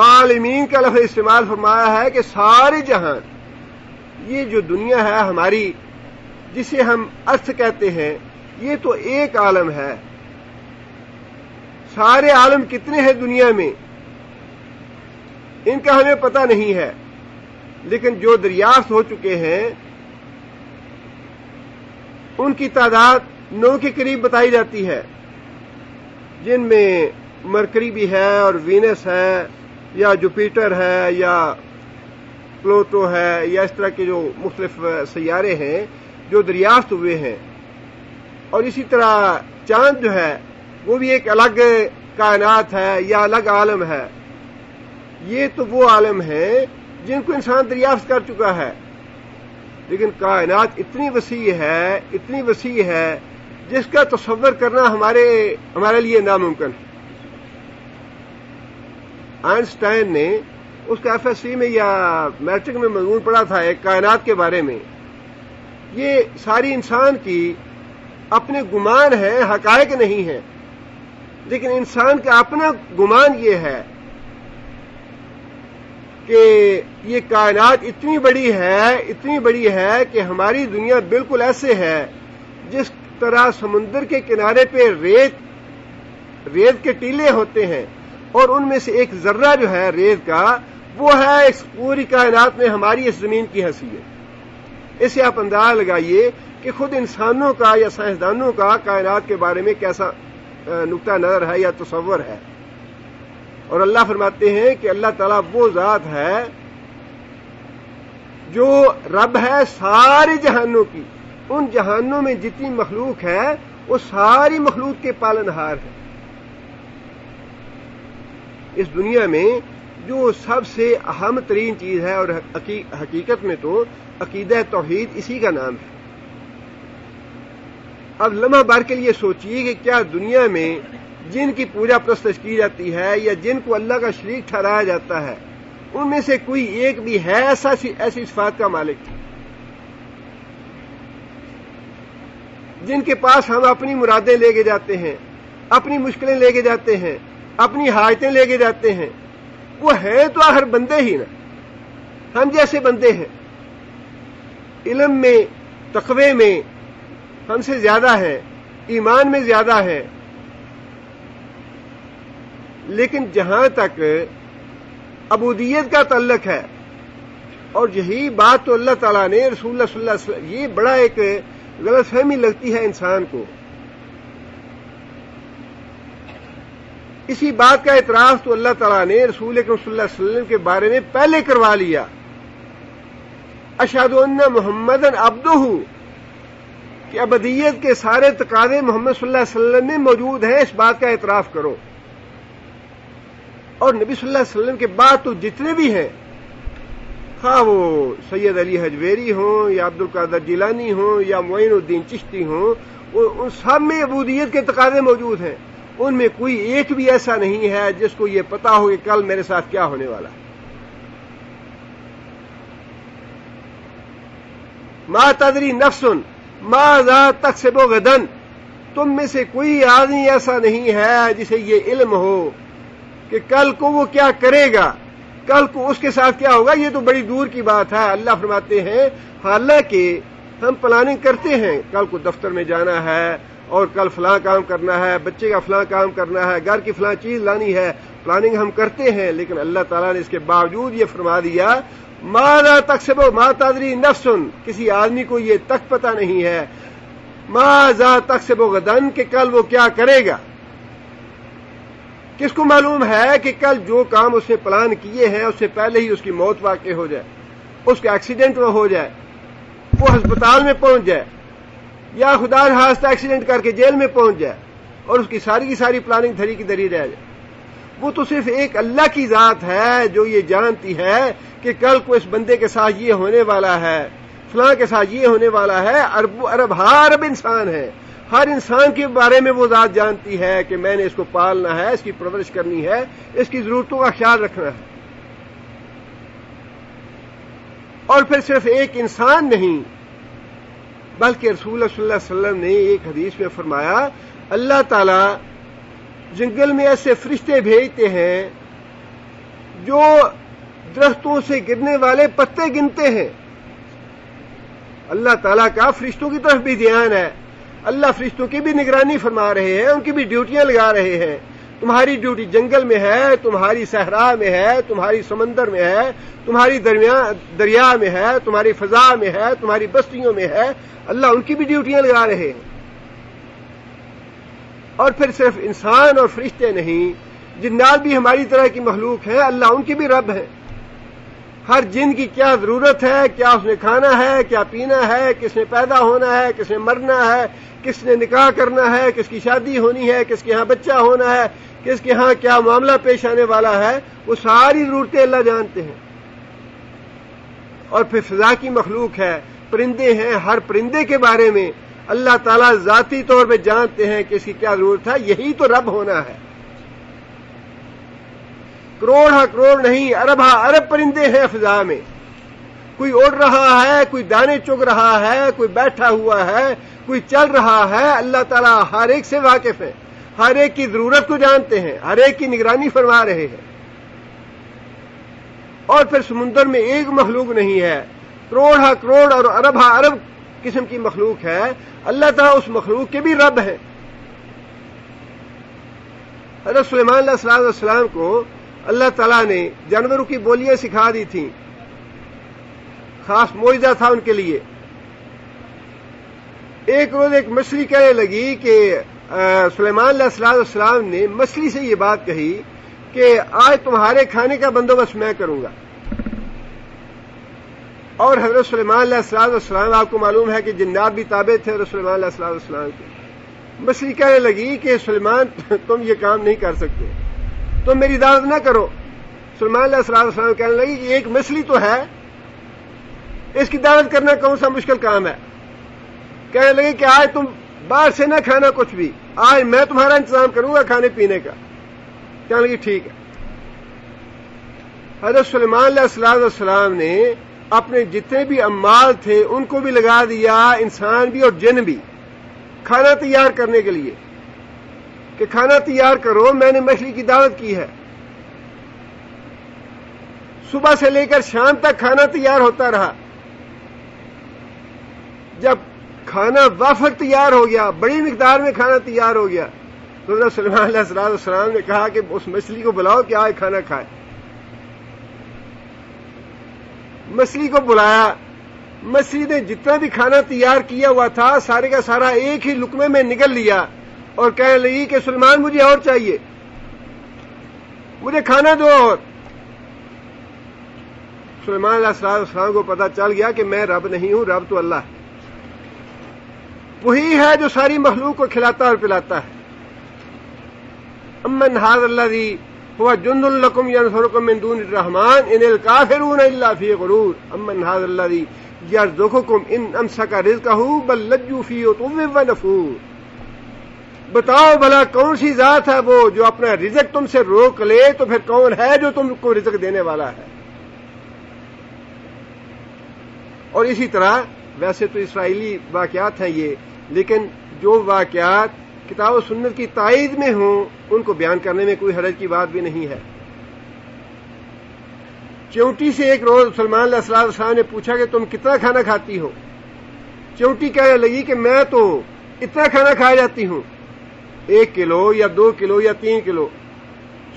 عالمین کا لفظ استعمال فرمایا ہے کہ سارے جہان, یہ جو دنیا ہے ہماری جسے ہم ارتھ کہتے ہیں, یہ تو ایک عالم ہے. سارے عالم کتنے ہیں دنیا میں ان کا ہمیں پتہ نہیں ہے, لیکن جو دریافت ہو چکے ہیں ان کی تعداد 9 کے قریب بتائی جاتی ہے, جن میں مرکری بھی ہے اور وینس ہے یا جوپیٹر ہے یا پلوٹو ہے, یا اس طرح کے جو مختلف سیارے ہیں جو دریافت ہوئے ہیں. اور اسی طرح چاند جو ہے وہ بھی ایک الگ کائنات ہے یا الگ عالم ہے. یہ تو وہ عالم ہیں جن کو انسان دریافت کر چکا ہے, لیکن کائنات اتنی وسیع ہے جس کا تصور کرنا ہمارے لیے ناممکن ہے. آئنسٹائن نے اس کا ایف ایس سی میں یا میٹرک میں مضمون پڑھا تھا ایک کائنات کے بارے میں. یہ ساری انسان کی اپنے گمان ہیں, حقائق نہیں ہیں, لیکن انسان کا اپنا گمان یہ ہے کہ یہ کائنات اتنی بڑی ہے کہ ہماری دنیا بالکل ایسے ہے جس طرح سمندر کے کنارے پہ ریت کے ٹیلے ہوتے ہیں, اور ان میں سے ایک ذرہ جو ہے ریت کا وہ ہے اس پوری کائنات میں ہماری اس زمین کی حیثیت. اسے آپ اندازہ لگائیے کہ خود انسانوں کا یا سائنسدانوں کا کائنات کے بارے میں کیسا نقطہ نظر ہے یا تصور ہے. اور اللہ فرماتے ہیں کہ اللہ تعالیٰ وہ ذات ہے جو رب ہے سارے جہانوں کی. ان جہانوں میں جتنی مخلوق ہے وہ ساری مخلوق کے پالنہار ہے. اس دنیا میں جو سب سے اہم ترین چیز ہے, اور حقیقت میں تو عقیدہ توحید اسی کا نام ہے. اب لمحہ بھر کے لیے سوچیے کہ کیا دنیا میں جن کی پوجا پرستش کی جاتی ہے یا جن کو اللہ کا شریک ٹھہرایا جاتا ہے, ان میں سے کوئی ایک بھی ہے ایسی صفات کا مالک جن کے پاس ہم اپنی مرادیں لے کے جاتے ہیں, اپنی مشکلیں لے کے جاتے ہیں, اپنی حاجتیں لے کے جاتے ہیں؟ وہ ہیں تو آخر بندے ہی نا, ہم جیسے بندے ہیں. علم میں, تقوی میں ہم سے زیادہ ہے, ایمان میں زیادہ ہے, لیکن جہاں تک عبودیت کا تعلق ہے, اور یہی بات تو اللہ تعالیٰ نے رسول اللہ صلی اللہ علیہ وسلم, یہ بڑا ایک غلط فہمی لگتی ہے انسان کو. اسی بات کا اعتراف تو اللہ تعالیٰ نے رسول اکرم صلی اللہ علیہ وسلم کے بارے میں پہلے کروا لیا. اشہد ان محمدن عبدہ, کہ ابدیت کے سارے تقاضے محمد صلی اللہ علیہ وسلم میں موجود ہیں, اس بات کا اعتراف کرو. اور نبی صلی اللہ علیہ وسلم کے بعد تو جتنے بھی ہیں, خواہ وہ سید علی حجویری ہوں یا عبد القادر جیلانی ہوں یا معین الدین چشتی ہوں, ان سب میں عبودیت کے تقاضے موجود ہیں. ان میں کوئی ایک بھی ایسا نہیں ہے جس کو یہ پتا ہو کہ کل میرے ساتھ کیا ہونے والا ہے. ما تدری نفس ماذا تکسب غدا, تم میں سے کوئی آدمی ایسا نہیں ہے جسے یہ علم ہو کہ کل کو وہ کیا کرے گا، کل کو اس کے ساتھ کیا ہوگا. یہ تو بڑی دور کی بات ہے. اللہ فرماتے ہیں حالانکہ ہم پلاننگ کرتے ہیں، کل کو دفتر میں جانا ہے اور کل فلاں کام کرنا ہے، بچے کا فلاں کام کرنا ہے، گھر کی فلاں چیز لانی ہے، پلاننگ ہم کرتے ہیں. لیکن اللہ تعالیٰ نے اس کے باوجود یہ فرما دیا ماذا تکسب ما تدری نفس، کسی آدمی کو یہ تک پتہ نہیں ہے ماذا تکسب غدن کہ کل وہ کیا کرے گا. کس کو معلوم ہے کہ کل جو کام اس نے پلان کیے ہیں اس سے پہلے ہی اس کی موت واقع ہو جائے، اس کا ایکسیڈنٹ ہو جائے، وہ ہسپتال میں پہنچ جائے، یا خدا نخواستہ ایکسیڈنٹ کر کے جیل میں پہنچ جائے اور اس کی ساری پلاننگ دھری کی دھری رہ جائے. وہ تو صرف ایک اللہ کی ذات ہے جو یہ جانتی ہے کہ کل کو اس بندے کے ساتھ یہ ہونے والا ہے، فلاں کے ساتھ یہ ہونے والا ہے. ارب انسان ہے، ہر انسان کے بارے میں وہ ذات جانتی ہے کہ میں نے اس کو پالنا ہے، اس کی پرورش کرنی ہے، اس کی ضرورتوں کا خیال رکھنا ہے. اور پھر صرف ایک انسان نہیں بلکہ رسول اللہ صلی اللہ علیہ وسلم نے ایک حدیث میں فرمایا اللہ تعالیٰ جنگل میں ایسے فرشتے بھیجتے ہیں جو درختوں سے گرنے والے پتے گنتے ہیں. اللہ تعالیٰ کا فرشتوں کی طرف بھی دھیان ہے. اللہ فرشتوں کی بھی نگرانی فرما رہے ہیں، ان کی بھی ڈیوٹیاں لگا رہے ہیں. تمہاری ڈیوٹی جنگل میں ہے، تمہاری صحرا میں ہے، تمہاری سمندر میں ہے، تمہاری دریا میں ہے، تمہاری فضا میں ہے، تمہاری بستیوں میں ہے. اللہ ان کی بھی ڈیوٹیاں لگا رہے ہیں. اور پھر صرف انسان اور فرشتے نہیں، جنات بھی ہماری طرح کی مخلوق ہیں، اللہ ان کی بھی رب ہے. ہر جن کی کیا ضرورت ہے، کیا اس نے کھانا ہے، کیا پینا ہے، کس نے پیدا ہونا ہے، کس نے مرنا ہے، کس نے نکاح کرنا ہے، کس کی شادی ہونی ہے، کس کے ہاں بچہ ہونا ہے، کس کے ہاں کیا معاملہ پیش آنے والا ہے، وہ ساری ضرورتیں اللہ جانتے ہیں. اور پھر فضا کی مخلوق ہے، پرندے ہیں، ہر پرندے کے بارے میں اللہ تعالیٰ ذاتی طور پہ جانتے ہیں کہ اس کی کیا ضرورت ہے. یہی تو رب ہونا ہے. کروڑ ہاں کروڑ نہیں، ارب ہاں ارب پرندے ہیں فضا میں. کوئی اڑ رہا ہے، کوئی دانے چگ رہا ہے، کوئی بیٹھا ہوا ہے، کوئی چل رہا ہے. اللہ تعالیٰ ہر ایک سے واقف ہے، ہر ایک کی ضرورت کو جانتے ہیں، ہر ایک کی نگرانی فرما رہے ہیں. اور پھر سمندر میں ایک مخلوق نہیں ہے، کروڑ ہاں کروڑ اور ارب ہاں ارب قسم کی مخلوق ہے. اللہ تعالیٰ اس مخلوق کے بھی رب ہے. حضرت سلیمان علیہ السلام کو اللہ تعالیٰ نے جانوروں کی بولیاں سکھا دی تھیں، خاص معجزہ تھا ان کے لیے. ایک روز ایک مچھلی کہنے لگی کہ سلیمان علیہ السلام نے مچھلی سے یہ بات کہی کہ آج تمہارے کھانے کا بندوبست میں کروں گا. اور حضرت سلیمان علیہ السلام آپ کو معلوم ہے کہ جنات بھی تابع تھے حضرت سلیمان علیہ السلام کے. مچھلی کہنے لگی کہ سلیمان تم یہ کام نہیں کر سکتے، تم میری دعوت نہ کرو. سلیمان علیہ السلام کہنے لگی کہ ایک مچھلی تو ہے، اس کی دعوت کرنا کون سا مشکل کام ہے. کہنے لگی کہ آج تم باہر سے نہ کھانا کچھ بھی، آج میں تمہارا انتظام کروں گا کھانے پینے کا. کہنے لگی ٹھیک ہے. حضرت سلیمان علیہ السلام نے اپنے جتنے بھی امال تھے ان کو بھی لگا دیا، انسان بھی اور جن بھی، کھانا تیار کرنے کے لیے کہ کھانا تیار کرو، میں نے مچھلی کی دعوت کی ہے. صبح سے لے کر شام تک کھانا تیار ہوتا رہا. جب کھانا وافر تیار ہو گیا، بڑی مقدار میں کھانا تیار ہو گیا، تو حضرت سلیمان علیہ السلام نے کہا کہ اس مچھلی کو بلاؤ کہ آج کھانا کھائے. مچھلی کو بلایا. مچھلی نے جتنا بھی کھانا تیار کیا ہوا تھا سارے کا سارا ایک ہی لقمے میں نگل لیا اور کہنے لگی کہ سلیمان مجھے اور چاہیے، مجھے کھانا دو. اور سلیمان علیہ السلام کو پتا چل گیا کہ میں رب نہیں ہوں، رب تو اللہ ہے. وہی ہے جو ساری مخلوق کو کھلاتا اور پلاتا ہے. امن ھذا الذی هو جند لکم ینصرکم من دون الرحمن ان الکافرون الا فی غرور. امن ھذا الذی یرزقکم ان امسک رزقہ بل لجوا فی عتو و نفور. بتاؤ بھلا کون سی ذات ہے وہ جو اپنا رزق تم سے روک لے، تو پھر کون ہے جو تم کو رزق دینے والا ہے. اور اسی طرح ویسے تو اسرائیلی واقعات ہیں یہ، لیکن جو واقعات کتاب و سنت کی تائید میں ہوں ان کو بیان کرنے میں کوئی حرج کی بات بھی نہیں ہے۔ چونٹی سے ایک روز سلمان علیہ السلام نے پوچھا کہ تم کتنا کھانا کھاتی ہو؟ چونٹی کہنے لگی کہ میں تو اتنا کھانا کھا جاتی ہوں، 1 کلو یا 2 کلو یا 3 کلو۔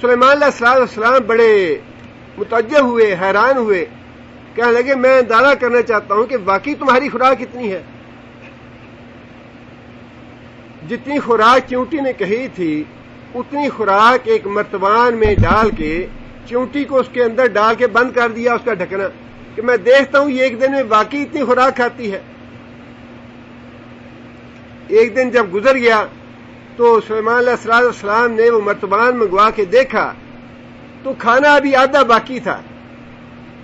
سلیمان علیہ السلام بڑے متعجب ہوئے، حیران ہوئے، کہنے لگے میں اندازہ کرنا چاہتا ہوں کہ واقعی تمہاری خوراک کتنی ہے؟ جتنی خوراک چونٹی نے کہی تھی اتنی خوراک ایک مرتبان میں ڈال کے چونٹی کو اس کے اندر ڈال کے بند کر دیا اس کا ڈھکنا کہ میں دیکھتا ہوں یہ ایک دن میں واقعی اتنی خوراک کھاتی ہے۔ ایک دن جب گزر گیا تو سلیمان علیہ السلام نے وہ مرتبان منگوا کے دیکھا تو کھانا ابھی آدھا باقی تھا۔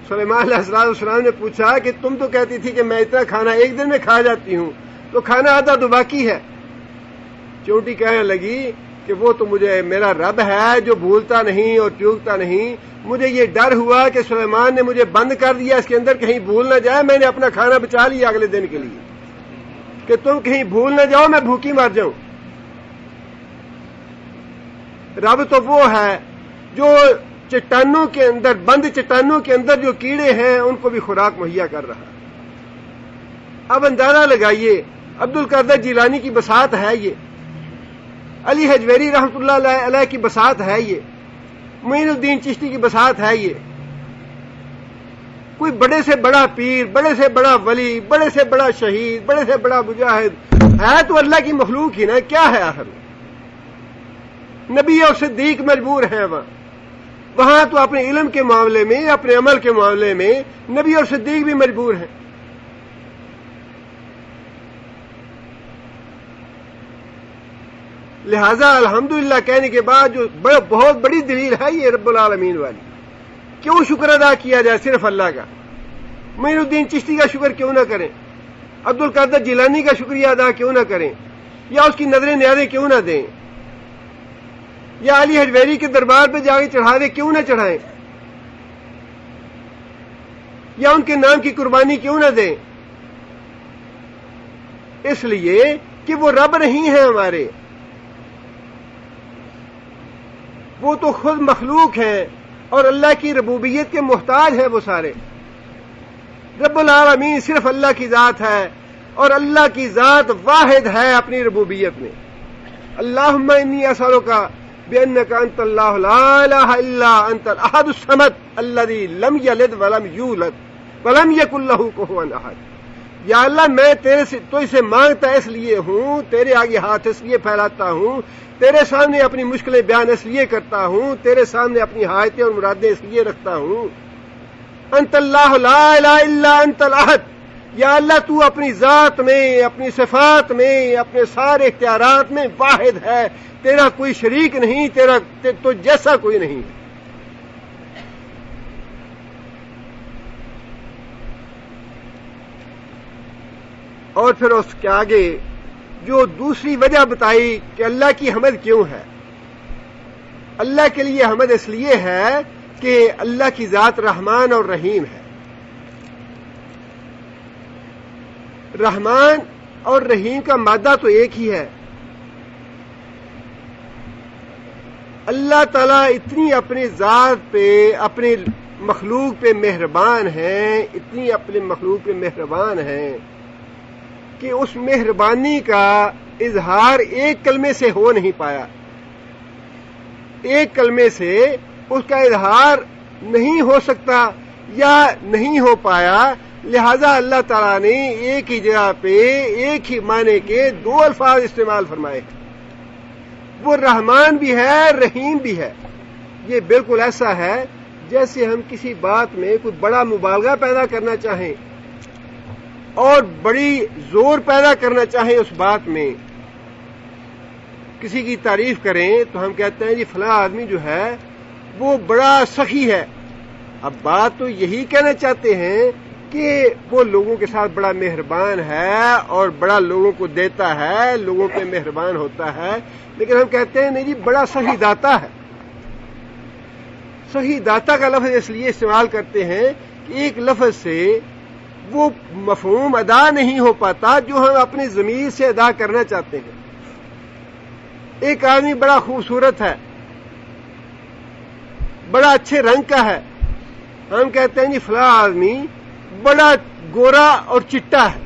سلیمان علیہ السلام نے پوچھا کہ تم تو کہتی تھی کہ میں اتنا کھانا ایک دن میں کھا جاتی ہوں، تو کھانا آدھا تو باقی ہے۔ چونٹی کہنے لگی کہ وہ تو مجھے میرا رب ہے جو بھولتا نہیں اور چوکتا نہیں، مجھے یہ ڈر ہوا کہ سلیمان نے مجھے بند کر دیا اس کے اندر کہیں بھول نہ جائے، میں نے اپنا کھانا بچا لیا اگلے دن کے لیے کہ تم کہیں بھول نہ جاؤ میں بھوکی مر جاؤں۔ رب تو وہ ہے جو چٹانوں کے اندر، بند چٹانوں کے اندر جو کیڑے ہیں ان کو بھی خوراک مہیا کر رہا۔ اب اندازہ لگائیے عبد القادر جیلانی کی بساط ہے یہ، علی حجویری رحمۃ اللہ علیہ کی بساط ہے یہ، معین الدین چشتی کی بساط ہے یہ۔ کوئی بڑے سے بڑا پیر، بڑے سے بڑا ولی، بڑے سے بڑا شہید، بڑے سے بڑا مجاہد ہے تو اللہ کی مخلوق ہی نا، کیا ہے آخر؟ نبی اور صدیق مجبور ہیں وہاں تو اپنے علم کے معاملے میں، اپنے عمل کے معاملے میں نبی اور صدیق بھی مجبور ہیں۔ لہذا الحمدللہ کہنے کے بعد جو بہت بڑی دلیل ہے یہ رب العالمین والی، کیوں شکر ادا کیا جائے صرف اللہ کا؟ معین الدین چشتی کا شکر کیوں نہ کریں؟ عبد القادر جیلانی کا شکریہ ادا کیوں نہ کریں؟ یا اس کی نظریں نیازیں کیوں نہ دیں؟ یا علی حجویری کے دربار پہ جا کے چڑھاوے کیوں نہ چڑھائیں؟ یا ان کے نام کی قربانی کیوں نہ دیں؟ اس لیے کہ وہ رب نہیں ہیں ہمارے، وہ تو خود مخلوق ہیں اور اللہ کی ربوبیت کے محتاج ہیں وہ سارے۔ رب العالمین صرف اللہ کی ذات ہے اور اللہ کی ذات واحد ہے اپنی ربوبیت میں۔ اللہم انی اسألک بأنک انت اللہ لا الہ الا انت الاحد الصمد الذی لم یلد ولم یولد ولم یکن لہ کفوا احد۔ یا اللہ میں تیرے سے تو اسے مانگتا اس لیے ہوں، تیرے آگے ہاتھ اس لیے پھیلاتا ہوں، تیرے سامنے اپنی مشکلیں بیان اس لیے کرتا ہوں، تیرے سامنے اپنی حاجتیں اور مرادیں اس لیے رکھتا ہوں۔ انت اللہ لا الہ الا انت الاحد، یا اللہ تو اپنی ذات میں، اپنی صفات میں، اپنے سارے اختیارات میں واحد ہے، تیرا کوئی شریک نہیں، تیرا تو جیسا کوئی نہیں۔ اور پھر اس کے آگے جو دوسری وجہ بتائی کہ اللہ کی حمد کیوں ہے۔ اللہ کے لیے حمد اس لیے ہے کہ اللہ کی ذات رحمان اور رحیم ہے۔ رحمان اور رحیم کا مادہ تو ایک ہی ہے۔ اللہ تعالیٰ اتنی اپنی ذات پہ، اپنی مخلوق پہ مہربان ہیں، اتنی اپنے مخلوق پہ مہربان ہیں کہ اس مہربانی کا اظہار ایک کلمے سے ہو نہیں پایا، ایک کلمے سے اس کا اظہار نہیں ہو سکتا یا نہیں ہو پایا، لہذا اللہ تعالیٰ نے ایک ہی جگہ پہ ایک ہی معنی کے 2 الفاظ استعمال فرمائے۔ وہ رحمان بھی ہے، رحیم بھی ہے۔ یہ بالکل ایسا ہے جیسے ہم کسی بات میں کوئی بڑا مبالغہ پیدا کرنا چاہیں اور بڑی زور پیدا کرنا چاہیں اس بات میں، کسی کی تعریف کریں تو ہم کہتے ہیں جی فلاں آدمی جو ہے وہ بڑا سخی ہے۔ اب بات تو یہی کہنا چاہتے ہیں کہ وہ لوگوں کے ساتھ بڑا مہربان ہے اور بڑا لوگوں کو دیتا ہے، لوگوں پہ مہربان ہوتا ہے، لیکن ہم کہتے ہیں نہیں جی بڑا سخی داتا ہے۔ سخی داتا کا لفظ اس لیے استعمال کرتے ہیں کہ ایک لفظ سے وہ مفہوم ادا نہیں ہو پاتا جو ہم اپنی ضمیر سے ادا کرنا چاہتے ہیں۔ ایک آدمی بڑا خوبصورت ہے، بڑا اچھے رنگ کا ہے، ہم کہتے ہیں جی فلاں آدمی بڑا گورا اور چٹا ہے،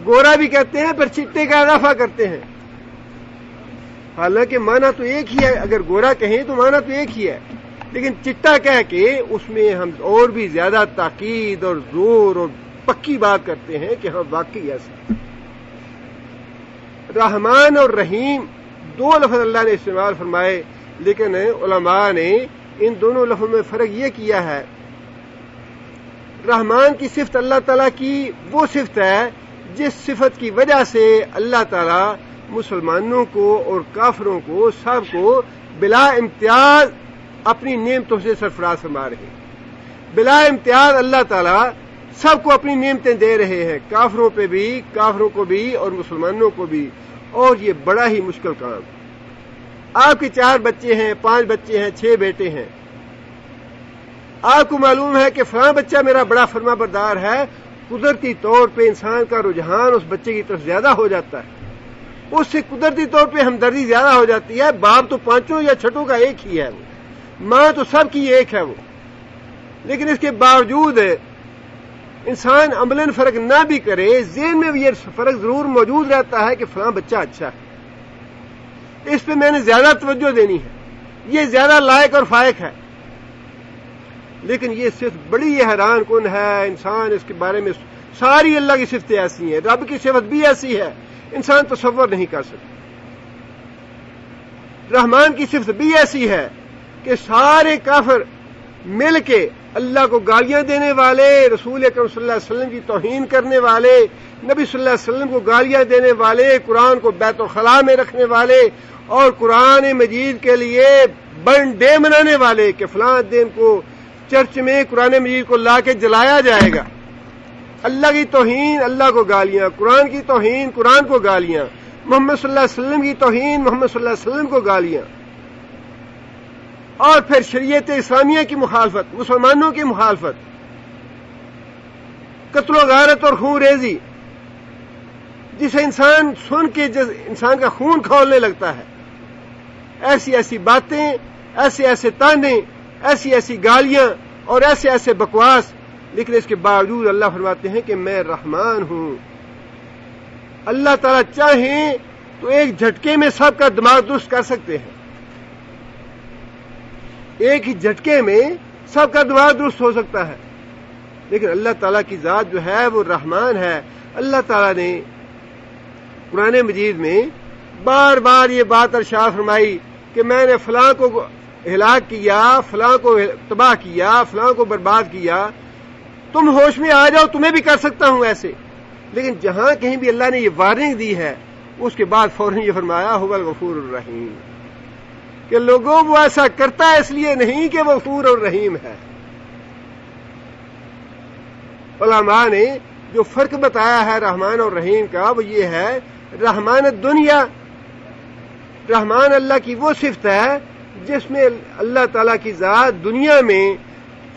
گورا بھی کہتے ہیں پھر چٹے کا اضافہ کرتے ہیں، حالانکہ معنی تو ایک ہی ہے، اگر گورا کہیں تو معنی تو ایک ہی ہے، لیکن چٹا کہہ کے اس میں ہم اور بھی زیادہ تاکید اور زور اور پکی بات کرتے ہیں کہ ہاں واقعی ایسا۔ رحمان اور رحیم دو لفظ اللہ نے استعمال فرمائے، لیکن علماء نے ان دونوں لفظوں میں فرق یہ کیا ہے، رحمان کی صفت اللہ تعالیٰ کی وہ صفت ہے جس صفت کی وجہ سے اللہ تعالیٰ مسلمانوں کو اور کافروں کو سب کو بلا امتیاز اپنی نعمتوں سے سرفراز فرما رہے ہیں۔ بلا امتیاز اللہ تعالیٰ سب کو اپنی نعمتیں دے رہے ہیں، کافروں پہ بھی، کافروں کو بھی اور مسلمانوں کو بھی، اور یہ بڑا ہی مشکل کام۔ آپ کے 4 بچے ہیں، 5 بچے ہیں، 6 بیٹے ہیں، آپ کو معلوم ہے کہ فلاں بچہ میرا بڑا فرما بردار ہے، قدرتی طور پہ انسان کا رجحان اس بچے کی طرف زیادہ ہو جاتا ہے، اس سے قدرتی طور پہ ہمدردی زیادہ ہو جاتی ہے۔ باپ تو 5 یا 6 کا ایک ہی ہے، وہ ماں تو سب کی ایک ہے وہ، لیکن اس کے باوجود انسان عملاً فرق نہ بھی کرے، ذہن میں بھی یہ فرق ضرور موجود رہتا ہے کہ فلاں بچہ اچھا ہے، اس پہ میں نے زیادہ توجہ دینی ہے، یہ زیادہ لائق اور فائق ہے۔ لیکن یہ صفت بڑی حیران کن ہے، انسان اس کے بارے میں ساری اللہ کی صفتیں ایسی ہیں، رب کی صفت بھی ایسی ہے، انسان تصور نہیں کر سکتا۔ رحمان کی صفت بھی ایسی ہے کہ سارے کافر مل کے اللہ کو گالیاں دینے والے، رسول اکرم صلی اللہ علیہ وسلم کی توہین کرنے والے، نبی صلی اللہ علیہ وسلم کو گالیاں دینے والے، قرآن کو بیت الخلاء میں رکھنے والے اور قرآن مجید کے لیے برن ڈے منانے والے کہ فلاں دن کو چرچ میں قرآن مجید کو لا کے جلایا جائے گا، اللہ کی توہین، اللہ کو گالیاں، قرآن کی توہین، قرآن کو گالیاں، محمد صلی اللہ علیہ وسلم کی توہین، محمد صلی اللہ علیہ وسلم کو گالیاں، اور پھر شریعت اسلامیہ کی مخالفت، مسلمانوں کی مخالفت، قتل و غارت اور خون ریزی، جسے انسان سن کے انسان کا خون کھولنے لگتا ہے، ایسی ایسی باتیں، ایسے ایسے تانے، ایسی ایسی گالیاں اور ایسے ایسے بکواس، لیکن اس کے باوجود اللہ فرماتے ہیں کہ میں رحمان ہوں۔ اللہ تعالیٰ چاہیں تو ایک جھٹکے میں سب کا دماغ درست کر سکتے ہیں، ایک ہی جھٹکے میں سب کا دماغ درست ہو سکتا ہے، لیکن اللہ تعالیٰ کی ذات جو ہے وہ رحمان ہے۔ اللہ تعالیٰ نے قرآن مجید میں بار بار یہ بات ارشاد فرمائی کہ میں نے فلاں کو ہلاک کیا، فلاں کو تباہ کیا، فلاں کو برباد کیا، تم ہوش میں آ جاؤ، تمہیں بھی کر سکتا ہوں ایسے۔ لیکن جہاں کہیں بھی اللہ نے یہ وارننگ دی ہے، اس کے بعد فوراً یہ فرمایا هو الغفور الرحیم، کہ لوگوں وہ ایسا کرتا ہے اس لیے نہیں کہ وہ غفور اور رحیم ہے۔ علماء نے جو فرق بتایا ہے رحمان اور رحیم کا وہ یہ ہے، رحمان الدنیا، رحمان اللہ کی وہ صفت ہے جس میں اللہ تعالیٰ کی ذات دنیا میں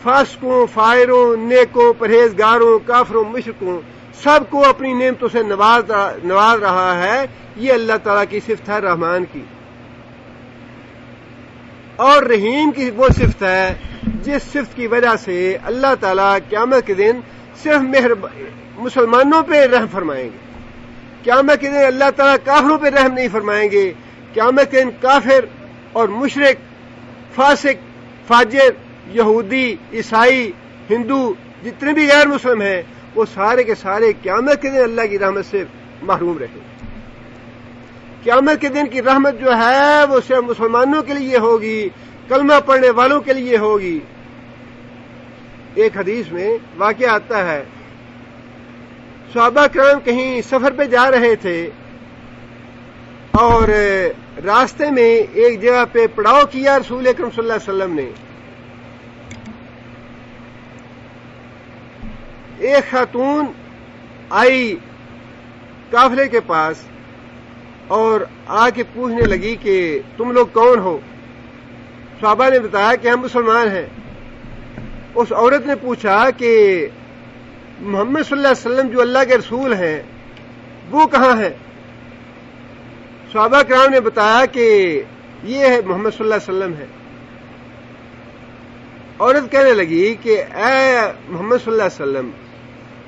فاسقوں، فائروں، نیکوں، پرہیزگاروں، کافروں، مشرکوں سب کو اپنی نعمتوں سے نواز رہا ہے۔ یہ اللہ تعالیٰ کی صفت ہے رحمان کی۔ اور رحیم کی وہ صفت ہے جس صفت کی وجہ سے اللہ تعالیٰ قیامت کے دن صرف مسلمانوں پہ رحم فرمائیں گے، قیامت کے دن اللہ تعالیٰ کافروں پہ رحم نہیں فرمائیں گے۔ قیامت کے دن کافر اور مشرک، فاسق، فاجر، یہودی، عیسائی، ہندو، جتنے بھی غیر مسلم ہیں وہ سارے کے سارے قیامت کے دن اللہ کی رحمت سے محروم رہیں۔ قیامت کے دن کی رحمت جو ہے وہ صرف مسلمانوں کے لیے ہوگی، کلمہ پڑھنے والوں کے لیے ہوگی۔ ایک حدیث میں واقعہ آتا ہے، صحابہ کرام کہیں سفر پہ جا رہے تھے اور راستے میں ایک جگہ پہ پڑاؤ کیا رسول اکرم صلی اللہ علیہ وسلم نے۔ ایک خاتون آئی قافلے کے پاس اور آ کے پوچھنے لگی کہ تم لوگ کون ہو؟ صحابہ نے بتایا کہ ہم مسلمان ہیں۔ اس عورت نے پوچھا کہ محمد صلی اللہ علیہ وسلم جو اللہ کے رسول ہیں وہ کہاں ہیں؟ صحابہ کرام نے بتایا کہ یہ ہے محمد صلی اللہ علیہ وسلم ہے. عورت کہنے لگی کہ اے محمد صلی اللہ علیہ وسلم،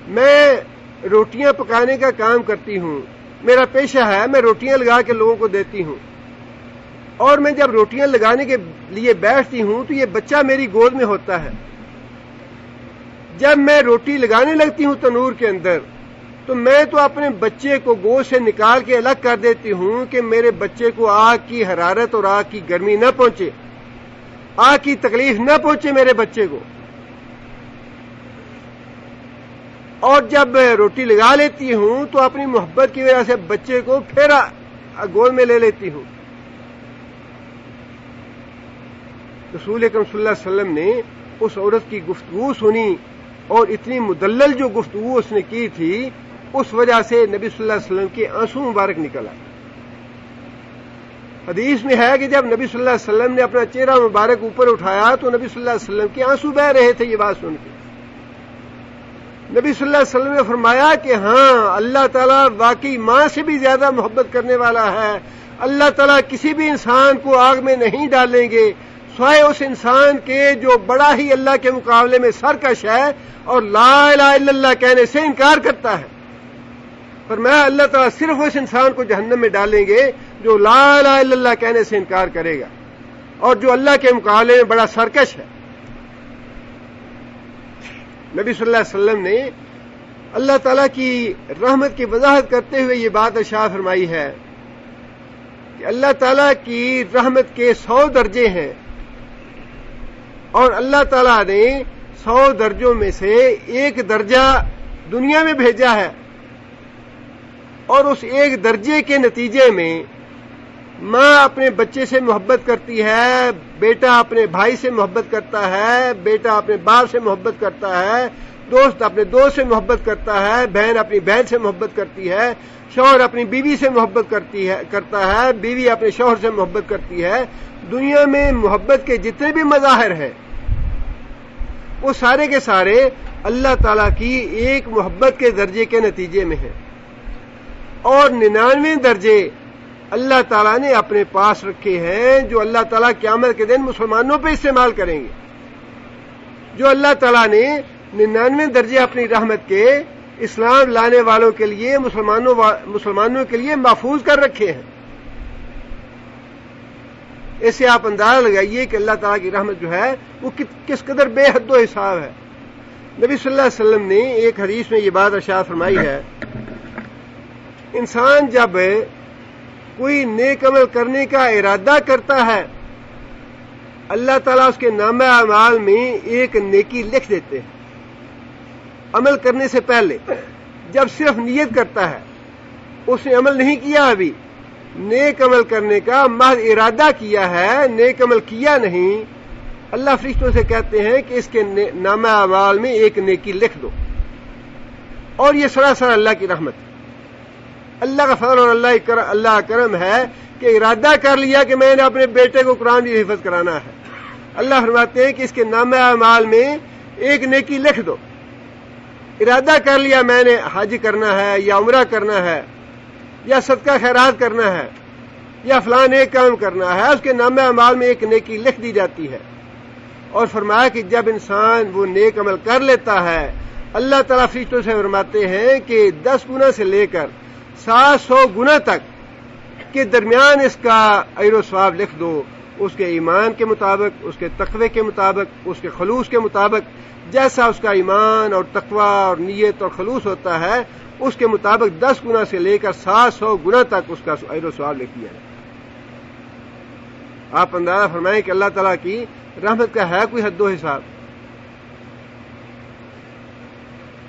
میں روٹیاں پکانے کا کام کرتی ہوں، میرا پیشہ ہے، میں روٹیاں لگا کے لوگوں کو دیتی ہوں، اور میں جب روٹیاں لگانے کے لیے بیٹھتی ہوں تو یہ بچہ میری گود میں ہوتا ہے. جب میں روٹی لگانے لگتی ہوں تنور کے اندر تو میں تو اپنے بچے کو گود سے نکال کے الگ کر دیتی ہوں کہ میرے بچے کو آگ کی حرارت اور آگ کی گرمی نہ پہنچے، آگ کی تکلیف نہ پہنچے میرے بچے کو. اور جب روٹی لگا لیتی ہوں تو اپنی محبت کی وجہ سے بچے کو پھر گود میں لے لیتی ہوں. رسول اکرم صلی اللہ علیہ وسلم نے اس عورت کی گفتگو سنی، اور اتنی مدلل جو گفتگو اس نے کی تھی اس وجہ سے نبی صلی اللہ علیہ وسلم کے آنسو مبارک نکلا. حدیث میں ہے کہ جب نبی صلی اللہ علیہ وسلم نے اپنا چہرہ مبارک اوپر اٹھایا تو نبی صلی اللہ علیہ وسلم کے آنسو بہ رہے تھے. یہ بات سن کے نبی صلی اللہ علیہ وسلم نے فرمایا کہ ہاں، اللہ تعالیٰ واقعی ماں سے بھی زیادہ محبت کرنے والا ہے. اللہ تعالیٰ کسی بھی انسان کو آگ میں نہیں ڈالیں گے سوائے اس انسان کے جو بڑا ہی اللہ کے مقابلے میں سرکش ہے اور لا الہ الا اللہ کہنے سے انکار کرتا ہے. فرمایا اللہ تعالیٰ صرف اس انسان کو جہنم میں ڈالیں گے جو لا الہ الا اللہ کہنے سے انکار کرے گا اور جو اللہ کے مقابلے میں بڑا سرکش ہے. نبی صلی اللہ علیہ وسلم نے اللہ تعالیٰ کی رحمت کی وضاحت کرتے ہوئے یہ بات ارشاد فرمائی ہے کہ اللہ تعالیٰ کی رحمت کے 100 درجے ہیں، اور اللہ تعالیٰ نے 100 درجوں میں سے ایک درجہ دنیا میں بھیجا ہے، اور اس ایک درجے کے نتیجے میں ماں اپنے بچے سے محبت کرتی ہے، بیٹا اپنے بھائی سے محبت کرتا ہے، بیٹا اپنے باپ سے محبت کرتا ہے، دوست اپنے دوست سے محبت کرتا ہے، بہن اپنی بہن سے محبت کرتی ہے، شوہر اپنی بیوی سے محبت کرتا ہے، بیوی اپنے شوہر سے محبت کرتی ہے. دنیا میں محبت کے جتنے بھی مظاہر ہیں وہ سارے کے سارے اللہ تعالیٰ کی ایک محبت کے درجے کے نتیجے میں ہیں، اور 99 درجے اللہ تعالیٰ نے اپنے پاس رکھے ہیں جو اللہ تعالیٰ قیامت کے دن مسلمانوں پہ استعمال کریں گے. جو اللہ تعالیٰ نے 99 درجے اپنی رحمت کے اسلام لانے والوں کے لیے مسلمانوں کے لیے محفوظ کر رکھے ہیں. اس سے آپ اندازہ لگائیے کہ اللہ تعالیٰ کی رحمت جو ہے وہ کس قدر بے حد و حساب ہے. نبی صلی اللہ علیہ وسلم نے ایک حدیث میں یہ بات ارشاد فرمائی ہے، انسان جب کوئی نیک عمل کرنے کا ارادہ کرتا ہے اللہ تعالیٰ اس کے نامہ اعمال میں ایک نیکی لکھ دیتے ہیں. عمل کرنے سے پہلے جب صرف نیت کرتا ہے، اس نے عمل نہیں کیا، ابھی نیک عمل کرنے کا محض ارادہ کیا ہے، نیک عمل کیا نہیں، اللہ فرشتوں سے کہتے ہیں کہ اس کے نامہ اعمال میں ایک نیکی لکھ دو. اور یہ سراسر اللہ کی رحمت ہے، اللہ کا فضل اور اللہ کرم ہے کہ ارادہ کر لیا کہ میں نے اپنے بیٹے کو قرآن کی حفظ کرانا ہے. اللہ فرماتے ہیں کہ اس کے نامہ اعمال میں ایک نیکی لکھ دو. ارادہ کر لیا میں نے حج کرنا ہے یا عمرہ کرنا ہے یا صدقہ خیرات کرنا ہے یا فلاں ایک کام کرنا ہے، اس کے نامہ اعمال میں ایک نیکی لکھ دی جاتی ہے. اور فرمایا کہ جب انسان وہ نیک عمل کر لیتا ہے اللہ تعالیٰ فرشتوں سے فرماتے ہیں کہ 10 گنا سے لے کر 700 گنا تک کے درمیان اس کا اجر و ثواب لکھ دو، اس کے ایمان کے مطابق، اس کے تقوی کے مطابق، اس کے خلوص کے مطابق. جیسا اس کا ایمان اور تقوی اور نیت اور خلوص ہوتا ہے اس کے مطابق 10 گنا سے لے کر 700 گنا تک اس کا اجر و ثواب لکھ دیا ہے. آپ اندازہ فرمائیں کہ اللہ تعالیٰ کی رحمت کا ہے کوئی حد و حساب.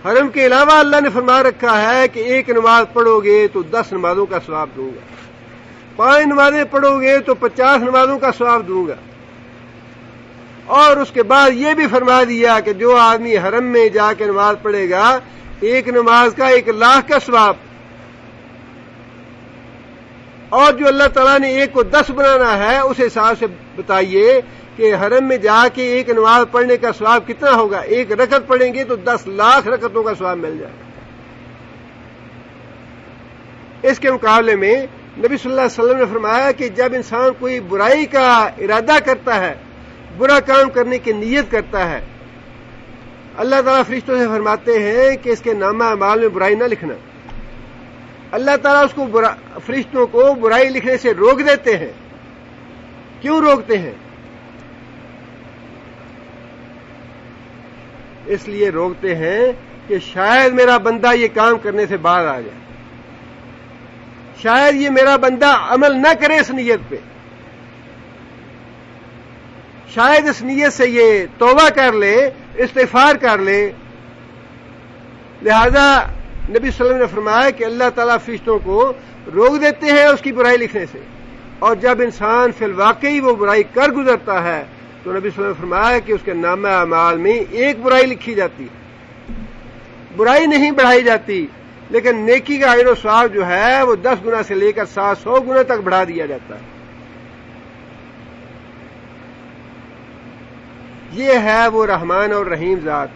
حرم کے علاوہ اللہ نے فرما رکھا ہے کہ ایک نماز پڑھو گے تو 10 نمازوں کا ثواب دوں گا، 5 نمازیں پڑھو گے تو 50 نمازوں کا ثواب دوں گا. اور اس کے بعد یہ بھی فرما دیا کہ جو آدمی حرم میں جا کے نماز پڑھے گا ایک نماز کا 1,00,000 کا ثواب. اور جو اللہ تعالیٰ نے ایک کو 10 بنانا ہے اس حساب سے بتائیے کہ حرم میں جا کے ایک نماز پڑھنے کا ثواب کتنا ہوگا. 1 رکعت پڑھیں گے تو 10 لاکھ رکعتوں کا ثواب مل جائے. اس کے مقابلے میں نبی صلی اللہ علیہ وسلم نے فرمایا کہ جب انسان کوئی برائی کا ارادہ کرتا ہے، برا کام کرنے کی نیت کرتا ہے، اللہ تعالیٰ فرشتوں سے فرماتے ہیں کہ اس کے نامہ اعمال میں برائی نہ لکھنا. اللہ تعالیٰ اس کو فرشتوں کو برائی لکھنے سے روک دیتے ہیں. کیوں روکتے ہیں؟ اس لیے روکتے ہیں کہ شاید میرا بندہ یہ کام کرنے سے باز آ جائے، شاید یہ میرا بندہ عمل نہ کرے اس نیت پہ، شاید اس نیت سے یہ توبہ کر لے، استغفار کر لے. لہذا نبی صلی اللہ علیہ وسلم نے فرمایا کہ اللہ تعالیٰ فرشتوں کو روک دیتے ہیں اس کی برائی لکھنے سے، اور جب انسان فی الواقعی وہ برائی کر گزرتا ہے تو نبی صلی اللہ علیہ وسلم نے فرمایا کہ اس کے نامہ اعمال میں ایک برائی لکھی جاتی، برائی نہیں بڑھائی جاتی، لیکن نیکی کا اجر و ثواب جو ہے وہ 10 گنا سے لے کر 700 گنا تک بڑھا دیا جاتا ہے. یہ ہے وہ رحمان اور رحیم ذات.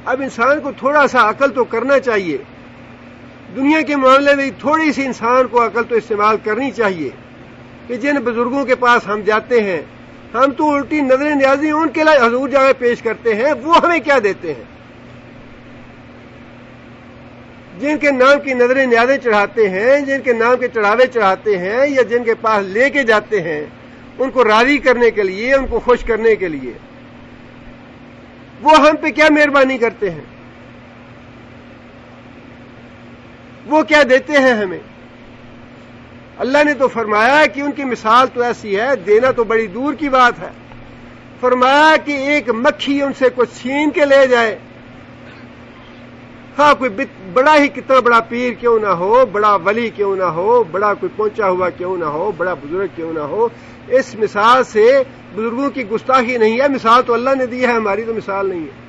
اب انسان کو تھوڑا سا عقل تو کرنا چاہیے، دنیا کے معاملے میں تھوڑی سی انسان کو عقل تو استعمال کرنی چاہیے کہ جن بزرگوں کے پاس ہم جاتے ہیں ہم تو الٹی نظر نیازی ان کے لیے حضور جگہ پیش کرتے ہیں، وہ ہمیں کیا دیتے ہیں؟ جن کے نام کی نظر نیازیں چڑھاتے ہیں، جن کے نام کے چڑھاوے چڑھاتے ہیں، یا جن کے پاس لے کے جاتے ہیں ان کو راضی کرنے کے لیے، ان کو خوش کرنے کے لیے، وہ ہم پہ کیا مہربانی کرتے ہیں؟ وہ کیا دیتے ہیں ہمیں؟ اللہ نے تو فرمایا کہ ان کی مثال تو ایسی ہے، دینا تو بڑی دور کی بات ہے. فرمایا کہ ایک مکھی ان سے کچھ چھین کے لے جائے، ہاں کوئی بڑا ہی کتنا بڑا پیر کیوں نہ ہو، بڑا ولی کیوں نہ ہو، بڑا کوئی پہنچا ہوا کیوں نہ ہو، بڑا بزرگ کیوں نہ ہو، اس مثال سے بزرگوں کی گستاخی نہیں ہے. مثال تو اللہ نے دی ہے، ہماری تو مثال نہیں ہے.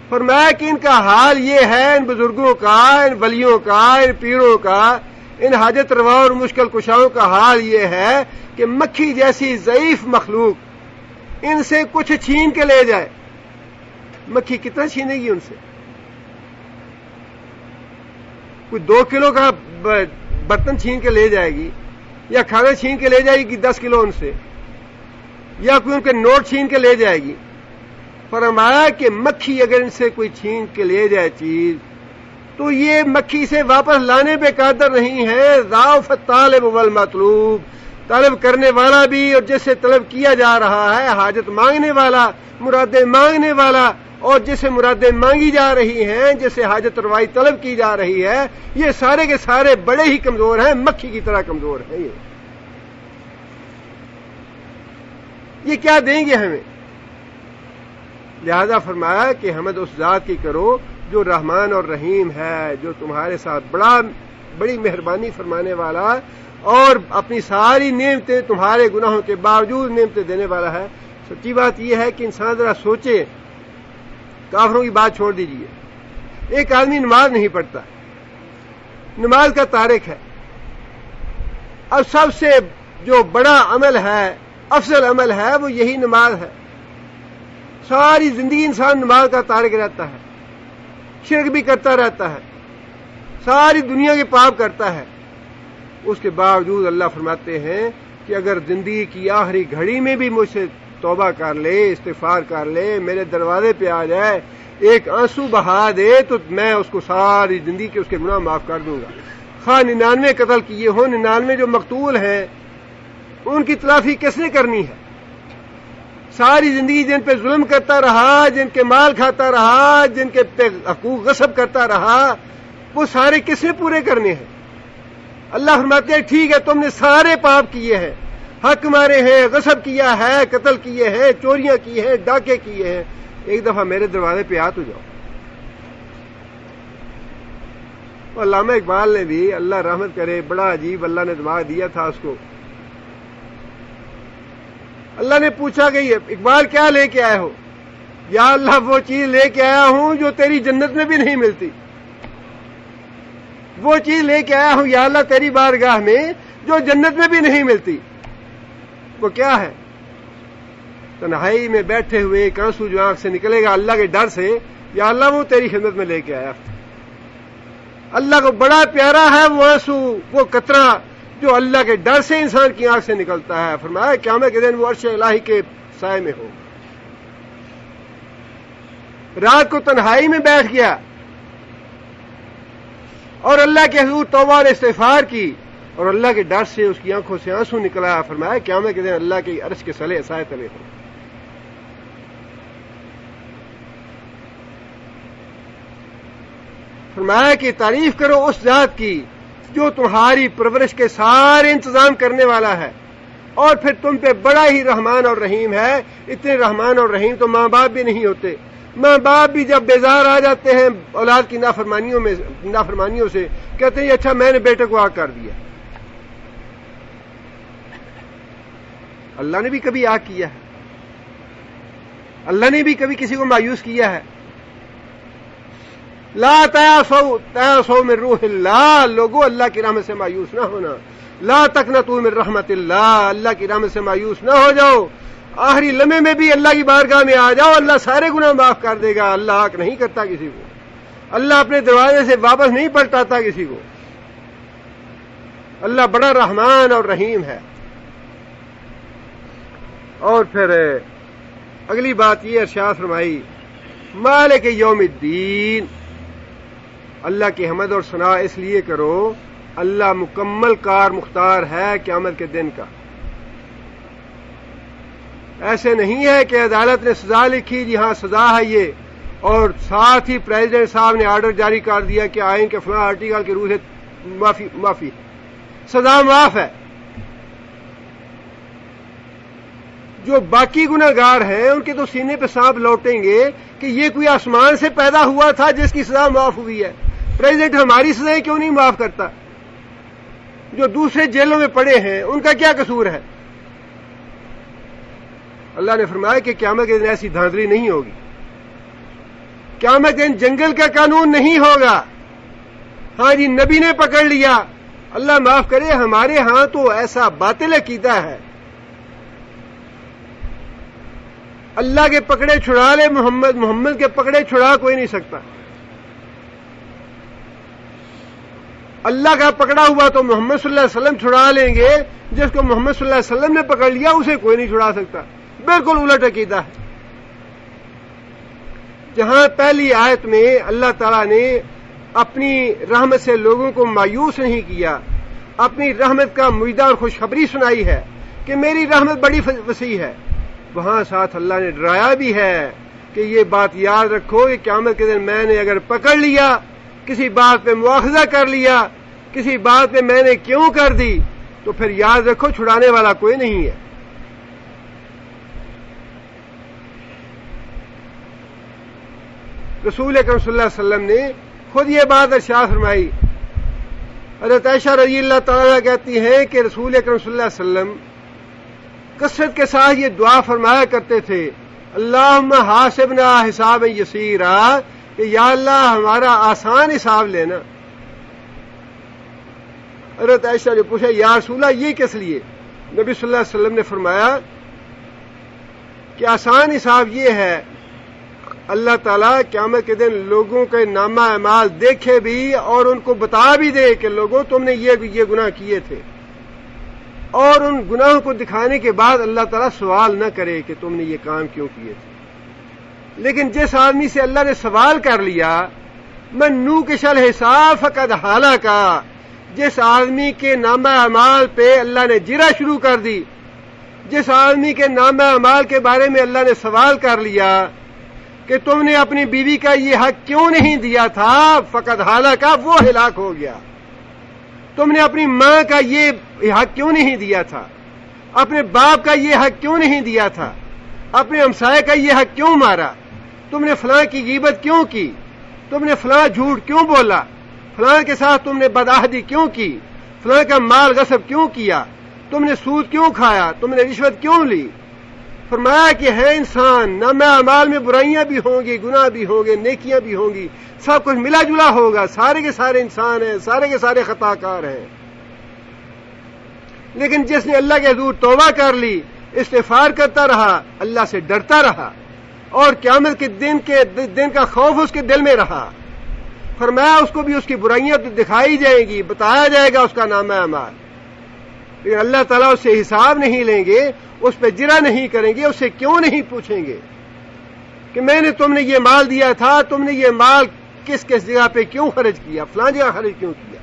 فرمایا کہ ان کا حال یہ ہے، ان بزرگوں کا، ان ولیوں کا، ان پیروں کا، ان حاجت روا اور مشکل کشاؤں کا حال یہ ہے کہ مکھی جیسی ضعیف مخلوق ان سے کچھ چھین کے لے جائے. مکھی کتنا چھینے گی ان سے؟ کوئی 2 کلو کا برتن چھین کے لے جائے گی، یا کھانا چھین کے لے جائے گی 10 کلو ان سے، یا کوئی ان کے نوٹ چھین کے لے جائے گی. فرمایا کہ مکھی اگر ان سے کوئی چھین کے لے جائے چیز تو یہ مکھی سے واپس لانے پہ قادر نہیں ہے. ضعف الطالب والمطلوب، طلب کرنے والا بھی اور جس سے طلب کیا جا رہا ہے، حاجت مانگنے والا، مرادیں مانگنے والا، اور جس سے مرادیں مانگی جا رہی ہیں، جس سے حاجت روائی طلب کی جا رہی ہے، یہ سارے کے سارے بڑے ہی کمزور ہیں، مکھی کی طرح کمزور ہیں. یہ کیا دیں گے ہمیں؟ لہذا فرمایا کہ حمد اس ذات کی کرو جو رحمان اور رحیم ہے، جو تمہارے ساتھ بڑی مہربانی فرمانے والا اور اپنی ساری نعمتیں تمہارے گناہوں کے باوجود نعمتیں دینے والا ہے. سچی بات یہ ہے کہ انسان ذرا سوچے، کافروں کی بات چھوڑ دیجئے. ایک آدمی نماز نہیں پڑھتا، نماز کا تارک ہے، اور سب سے جو بڑا عمل ہے، افضل عمل ہے، وہ یہی نماز ہے. ساری زندگی انسان نماز کا تارک رہتا ہے، شرک بھی کرتا رہتا ہے، ساری دنیا کے پاپ کرتا ہے. اس کے باوجود اللہ فرماتے ہیں کہ اگر زندگی کی آخری گھڑی میں بھی مجھ سے توبہ کر لے، استغفار کر لے، میرے دروازے پہ آ جائے، ایک آنسو بہا دے، تو میں اس کو ساری زندگی کے اس کے گناہ معاف کر دوں گا. خواہ 99 قتل کیے ہوں، 99 جو مقتول ہیں ان کی تلافی کس نے کرنی ہے؟ ساری زندگی جن پہ ظلم کرتا رہا، جن کے مال کھاتا رہا، جن کے پہ حقوق غصب کرتا رہا، وہ سارے کس نے پورے کرنے ہیں؟ اللہ فرماتے ہیں ٹھیک ہے، تم نے سارے پاپ کیے ہیں، حق مارے ہیں، غصب کیا ہے، قتل کیے ہیں، چوریاں کی ہیں، ڈاکے کیے ہیں، ایک دفعہ میرے دروازے پہ آ تو جاؤ. علامہ اقبال نے بھی، اللہ رحمت کرے، بڑا عجیب اللہ نے دماغ دیا تھا اس کو. اللہ نے پوچھا کہ اقبال کیا لے کے آئے ہو؟ یا اللہ وہ چیز لے کے آیا ہوں جو تیری جنت میں بھی نہیں ملتی. وہ چیز لے کے آیا ہوں یا اللہ تیری بارگاہ میں جو جنت میں بھی نہیں ملتی. وہ کیا ہے؟ تنہائی میں بیٹھے ہوئے ایک آنسو جو آنکھ سے نکلے گا اللہ کے ڈر سے، یا اللہ وہ تیری خدمت میں لے کے آیا. اللہ کو بڑا پیارا ہے وہ آنسو، وہ قطرہ جو اللہ کے ڈر سے انسان کی آنکھ سے نکلتا ہے. فرمایا قیامت کے دن وہ عرش الہی کے سائے میں ہو. رات کو تنہائی میں بیٹھ گیا اور اللہ کے حضور توبہ اور استغفار کی اور اللہ کے ڈر سے اس کی آنکھوں سے آنسو نکلا. فرمایا قیامت کے دن اللہ کے عرش کے سائے تلے ہو. فرمایا کہ تعریف کرو اس ذات کی جو تمہاری پرورش کے سارے انتظام کرنے والا ہے اور پھر تم پہ بڑا ہی رحمان اور رحیم ہے. اتنے رحمان اور رحیم تو ماں باپ بھی نہیں ہوتے. ماں باپ بھی جب بیزار آ جاتے ہیں اولاد کی نافرمانیوں سے کہتے ہیں اچھا میں نے بیٹے کو آگ کر دیا. اللہ نے بھی کبھی آگ کیا ہے؟ اللہ نے بھی کبھی کسی کو مایوس کیا ہے؟ لا تیاسوا من روح اللہ. لوگوں اللہ کی رحمت سے مایوس نہ ہونا. لا تقنطوا من رحمت اللہ. اللہ کی رحمت سے مایوس نہ ہو جاؤ. آخری لمحے میں بھی اللہ کی بارگاہ میں آ جاؤ، اللہ سارے گناہ معاف کر دے گا. اللہ حق نہیں کرتا کسی کو. اللہ اپنے دروازے سے واپس نہیں پلٹاتا کسی کو. اللہ بڑا رحمان اور رحیم ہے. اور پھر اگلی بات یہ ارشاد فرمائی مالک یوم الدین. اللہ کی حمد اور ثنا اس لیے کرو اللہ مکمل کار مختار ہے قیامت کے دن کا. ایسے نہیں ہے کہ عدالت نے سزا لکھی جی ہاں سزا ہے یہ، اور ساتھ ہی پریزیڈنٹ صاحب نے آرڈر جاری کر دیا کہ آئین کے فلاں آرٹیکل کے روح سے معافی، سزا معاف ہے. جو باقی گناہگار ہیں ان کے تو سینے پہ سانپ لوٹیں گے کہ یہ کوئی آسمان سے پیدا ہوا تھا جس کی سزا معاف ہوئی ہے. پریزیڈنٹ ہماری سزائیں کیوں نہیں معاف کرتا؟ جو دوسرے جیلوں میں پڑے ہیں ان کا کیا قصور ہے؟ اللہ نے فرمایا کہ قیامت کے دن ایسی دھاندلی نہیں ہوگی. قیامت کے دن جنگل کا قانون نہیں ہوگا. ہاں جی نبی نے پکڑ لیا، اللہ معاف کرے ہمارے ہاں تو ایسا باطل عقیدہ ہے اللہ کے پکڑے چھڑا لے محمد کے پکڑے چھڑا کوئی نہیں سکتا. اللہ کا پکڑا ہوا تو محمد صلی اللہ علیہ وسلم چھڑا لیں گے، جس کو محمد صلی اللہ علیہ وسلم نے پکڑ لیا اسے کوئی نہیں چھڑا سکتا. بالکل الٹ عقیدہ ہے. جہاں پہلی آیت میں اللہ تعالیٰ نے اپنی رحمت سے لوگوں کو مایوس نہیں کیا، اپنی رحمت کا معاہدہ اور خوشخبری سنائی ہے کہ میری رحمت بڑی وسیع ہے، وہاں ساتھ اللہ نے ڈرایا بھی ہے کہ یہ بات یاد رکھو کہ قیامت کے دن میں نے اگر پکڑ لیا، کسی بات پہ مواخذہ کر لیا، کسی بات پہ میں نے کیوں کر دی، تو پھر یاد رکھو چھڑانے والا کوئی نہیں ہے. رسول اکرم صلی اللہ علیہ وسلم نے خود یہ بات ارشاد فرمائی. حضرت عائشہ رضی اللہ تعالیٰ کہتی ہیں کہ رسول اکرم صلی اللہ علیہ وسلم کثرت کے ساتھ یہ دعا فرمایا کرتے تھے اللہم حاسبنا حسابا یسیرا، کہ یا اللہ ہمارا آسان حساب لینا. حضرت عائشہ نے پوچھا یا رسول اللہ یہ کس لیے؟ نبی صلی اللہ علیہ وسلم نے فرمایا کہ آسان حساب یہ ہے اللہ تعالیٰ قیامت کے دن لوگوں کے نامہ اعمال دیکھے بھی اور ان کو بتا بھی دے کہ لوگوں تم نے یہ گناہ کیے تھے، اور ان گناہوں کو دکھانے کے بعد اللہ تعالیٰ سوال نہ کرے کہ تم نے یہ کام کیوں کیے تھے. لیکن جس آدمی سے اللہ نے سوال کر لیا من نوکش الحساب فقد ہلاک، جس آدمی کے نامہ اعمال پہ اللہ نے جرا شروع کر دی، جس آدمی کے نامہ اعمال کے بارے میں اللہ نے سوال کر لیا کہ تم نے اپنی بیوی کا یہ حق کیوں نہیں دیا تھا، فقد ہلاک، وہ ہلاک ہو گیا. تم نے اپنی ماں کا یہ حق کیوں نہیں دیا تھا، اپنے باپ کا یہ حق کیوں نہیں دیا تھا، اپنے ہمسائے کا یہ حق کیوں مارا، تم نے فلاں کی غیبت کیوں کی، تم نے فلاں جھوٹ کیوں بولا، فلاں کے ساتھ تم نے بدعہدی کیوں کی، فلاں کا مال غصب کیوں کیا، تم نے سود کیوں کھایا، تم نے رشوت کیوں لی. فرمایا کہ ہے انسان نامہ اعمال میں برائیاں بھی ہوں گی، گناہ بھی ہوں گے، نیکیاں بھی ہوں گی، سب کچھ ملا جلا ہوگا، سارے کے سارے انسان ہیں، سارے کے سارے خطا کار ہیں. لیکن جس نے اللہ کے حضور توبہ کر لی، استغفار کرتا رہا، اللہ سے ڈرتا رہا، اور قیامت کے دن کا خوف اس کے دل میں رہا، فرمایا اس کو بھی اس کی برائیاں تو دکھائی جائیں گی، بتایا جائے گا اس کا نامہ اعمال، لیکن اللہ تعالیٰ اس سے حساب نہیں لیں گے، اس پہ جرا نہیں کریں گے، اس سے کیوں نہیں پوچھیں گے کہ میں نے تم نے یہ مال دیا تھا، تم نے یہ مال کس کس جگہ پہ کیوں خرچ کیا، فلاں جگہ خرچ کیوں کیا۔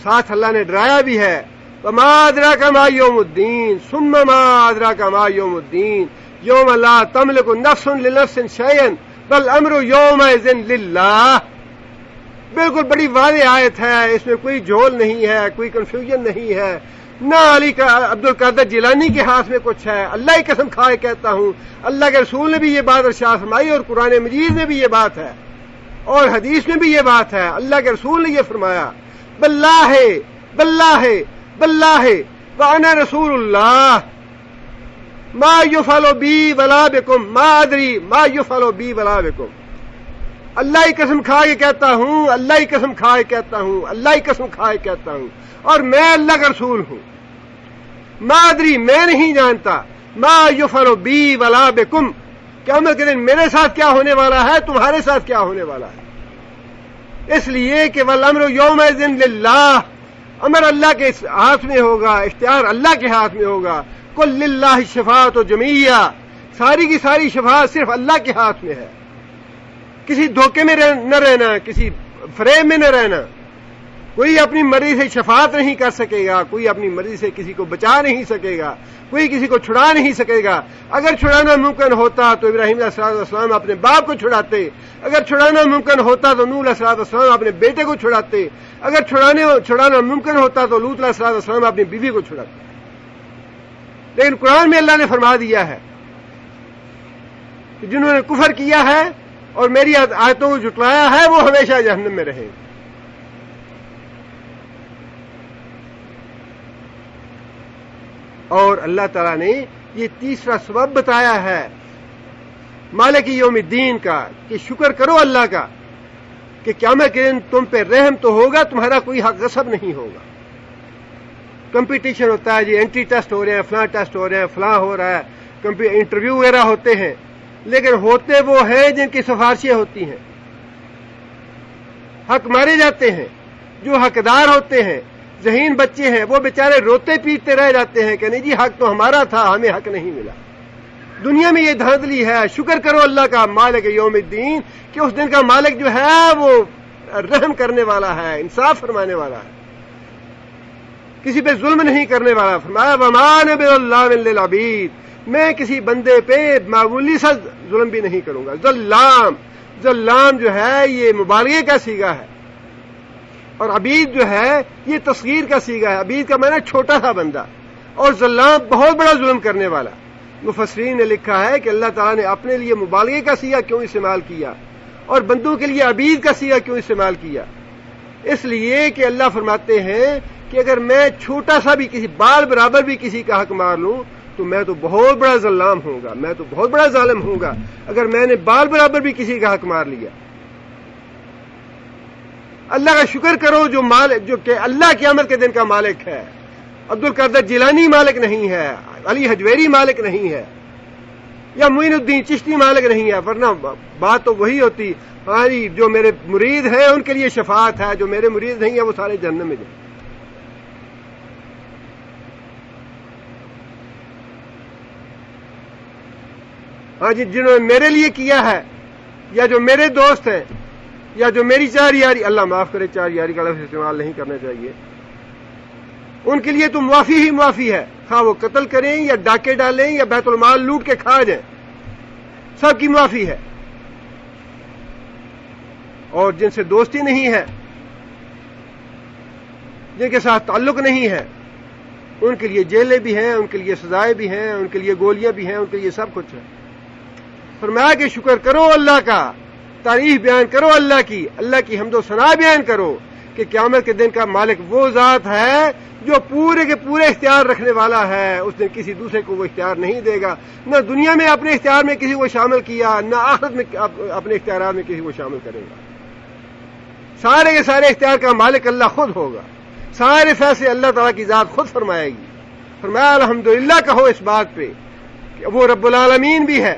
ساتھ اللہ نے ڈرایا بھی ہے، وما ادراک ما یوم الدین ثم ما ادراک ما یوم الدین یوم لا تملک نفس لنفس شیئا والامر یومئذ للہ۔ بالکل بڑی واضح آیت ہے، اس میں کوئی جھول نہیں ہے، کوئی کنفیوژن نہیں ہے، نہ علی کا عبد القادر جیلانی کے ہاتھ میں کچھ ہے۔ اللہ کی قسم کھائے کہتا ہوں، اللہ کے رسول نے بھی یہ بات ارشاد فرمائی، اور قرآن مجید میں بھی یہ بات ہے، اور حدیث میں بھی یہ بات ہے۔ اللہ کے رسول نے یہ فرمایا، باللہ باللہ باللہ وانا رسول اللہ ما یفعل بی ولا بکم ما ادری ما یفعل بی ولا بکم۔ اللہ کی قسم کھا کے کہتا ہوں، اللہ کی قسم کھائے کہتا ہوں، اللہ کی قسم کھائے کہتا ہوں، اور میں اللہ کا رسول ہوں۔ ما ادری میں نہیں جانتا، ما یفعل بی ولا بکم، قیامت کے دن میرے ساتھ کیا ہونے والا ہے، تمہارے ساتھ کیا ہونے والا ہے۔ اس لیے کہ والامر یومئذ للہ، امر اللہ کے ہاتھ میں ہوگا، اختیار اللہ کے ہاتھ میں ہوگا۔ قل للہ الشفاعۃ جمیعا، ساری کی ساری شفاعت صرف اللہ کے ہاتھ میں ہے۔ کسی دھوکے میں نہ رہنا، کسی فریب میں نہ رہنا۔ کوئی اپنی مرضی سے شفاعت نہیں کر سکے گا، کوئی اپنی مرضی سے کسی کو بچا نہیں سکے گا، کوئی کسی کو چھڑا نہیں سکے گا۔ اگر چھڑانا ممکن ہوتا تو ابراہیم علیہ السلام اپنے باپ کو چھڑاتے، اگر چھڑانا ممکن ہوتا تو نوح علیہ السلام اپنے بیٹے کو چھڑاتے، اگر چھڑانا ممکن ہوتا تو لوط علیہ السلام اپنی بیوی کو چھڑاتے۔ لیکن قرآن میں اللہ نے فرما دیا ہے کہ جنہوں نے کفر کیا ہے اور میری آیتوں کو جھٹلایا ہے وہ ہمیشہ جہنم میں رہیں گے۔ اور اللہ تعالیٰ نے یہ تیسرا سبب بتایا ہے مالک یوم الدین کا، کہ شکر کرو اللہ کا کہ قیامت کے دن تم پہ رحم تو ہوگا، تمہارا کوئی حق غصب نہیں ہوگا۔ کمپٹیشن ہوتا ہے جی، اینٹری ٹیسٹ ہو رہے ہیں، فلاں ٹیسٹ ہو رہے ہیں، فلاں ہو رہا ہے، انٹرویو وغیرہ ہوتے ہیں، لیکن ہوتے وہ ہیں جن کی سفارشیں ہوتی ہیں، حق مارے جاتے ہیں۔ جو حقدار ہوتے ہیں، ذہین بچے ہیں، وہ بیچارے روتے پیٹتے رہ جاتے ہیں کہ نہیں جی حق تو ہمارا تھا، ہمیں حق نہیں ملا۔ دنیا میں یہ دھاندلی ہے۔ شکر کرو اللہ کا مالک یوم الدین کہ اس دن کا مالک جو ہے وہ رحم کرنے والا ہے، انصاف فرمانے والا ہے، کسی پہ ظلم نہیں کرنے والا۔ فرمایا وما انا بظلام للعبید، میں کسی بندے پہ معمولی سا ظلم بھی نہیں کروں گا۔ ظلام جو ہے یہ مبالغے کا صیغہ ہے، اور عبید جو ہے یہ تصغیر کا صیغہ ہے۔ عبید کا معنی چھوٹا سا بندہ، اور ظلام بہت بڑا ظلم کرنے والا۔ مفسرین نے لکھا ہے کہ اللہ تعالیٰ نے اپنے لیے مبالغے کا صیغہ کیوں استعمال کیا اور بندوں کے لیے عبید کا صیغہ کیوں استعمال کیا؟ اس لیے کہ اللہ فرماتے ہیں کہ اگر میں چھوٹا سا بھی کسی بال برابر بھی کسی کا حق مار لوں تو میں تو بہت بڑا ظلام ہوں گا، میں تو بہت بڑا ظالم ہوں گا اگر میں نے بال برابر بھی کسی کا حق مار لیا۔ اللہ کا شکر کرو جو کہ اللہ قیامت کے دن کا مالک ہے۔ عبد القادر جیلانی مالک نہیں ہے، علی حجویری مالک نہیں ہے، یا معین الدین چشتی مالک نہیں ہے، ورنہ بات تو وہی ہوتی، ہاں جی جو میرے مرید ہیں ان کے لیے شفاعت ہے، جو میرے مرید نہیں ہیں وہ سارے جہنم میں جائیں۔ ہاں جی جنہوں نے میرے لیے کیا ہے، یا جو میرے دوست ہیں، یا جو میری چار یاری، اللہ معاف کرے چار یاری کا لفظ استعمال نہیں کرنا چاہیے، ان کے لیے تو معافی ہی معافی ہے، خواہ وہ قتل کریں یا ڈاکے ڈالیں یا بیت المال لوٹ کے کھا جائیں، سب کی معافی ہے۔ اور جن سے دوستی نہیں ہے، جن کے ساتھ تعلق نہیں ہے، ان کے لیے جیلیں بھی ہیں، ان کے لیے سزائیں بھی ہیں، ان کے لیے گولیاں بھی ہیں، ان کے لیے سب کچھ ہے۔ فرمایا کہ شکر کرو اللہ کا، تعریف بیان کرو اللہ کی حمد و ثنا بیان کرو کہ قیامت کے دن کا مالک وہ ذات ہے جو پورے کے پورے اختیار رکھنے والا ہے۔ اس دن کسی دوسرے کو وہ اختیار نہیں دے گا، نہ دنیا میں اپنے اختیار میں کسی کو شامل کیا، نہ آخرت میں اپنے اختیارات میں کسی کو شامل کرے گا۔ سارے کے سارے اختیار کا مالک اللہ خود ہوگا، سارے فیصلے اللہ تعالیٰ کی ذات خود فرمائے گی۔ فرمایا الحمدللہ کہو اس بات پہ کہ وہ رب العالمین بھی ہے،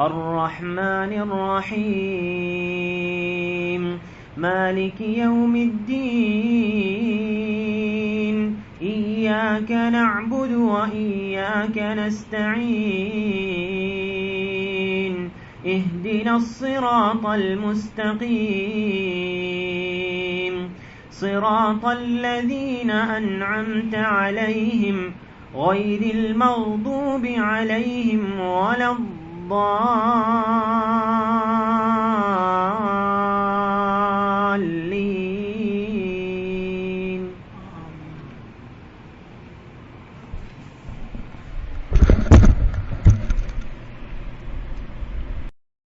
الرحمن الرحيم مالك يوم الدين إياك نعبد وإياك نستعين اهدنا الصراط المستقيم صراط الذين أنعمت عليهم غير المغضوب عليهم ولا الضالين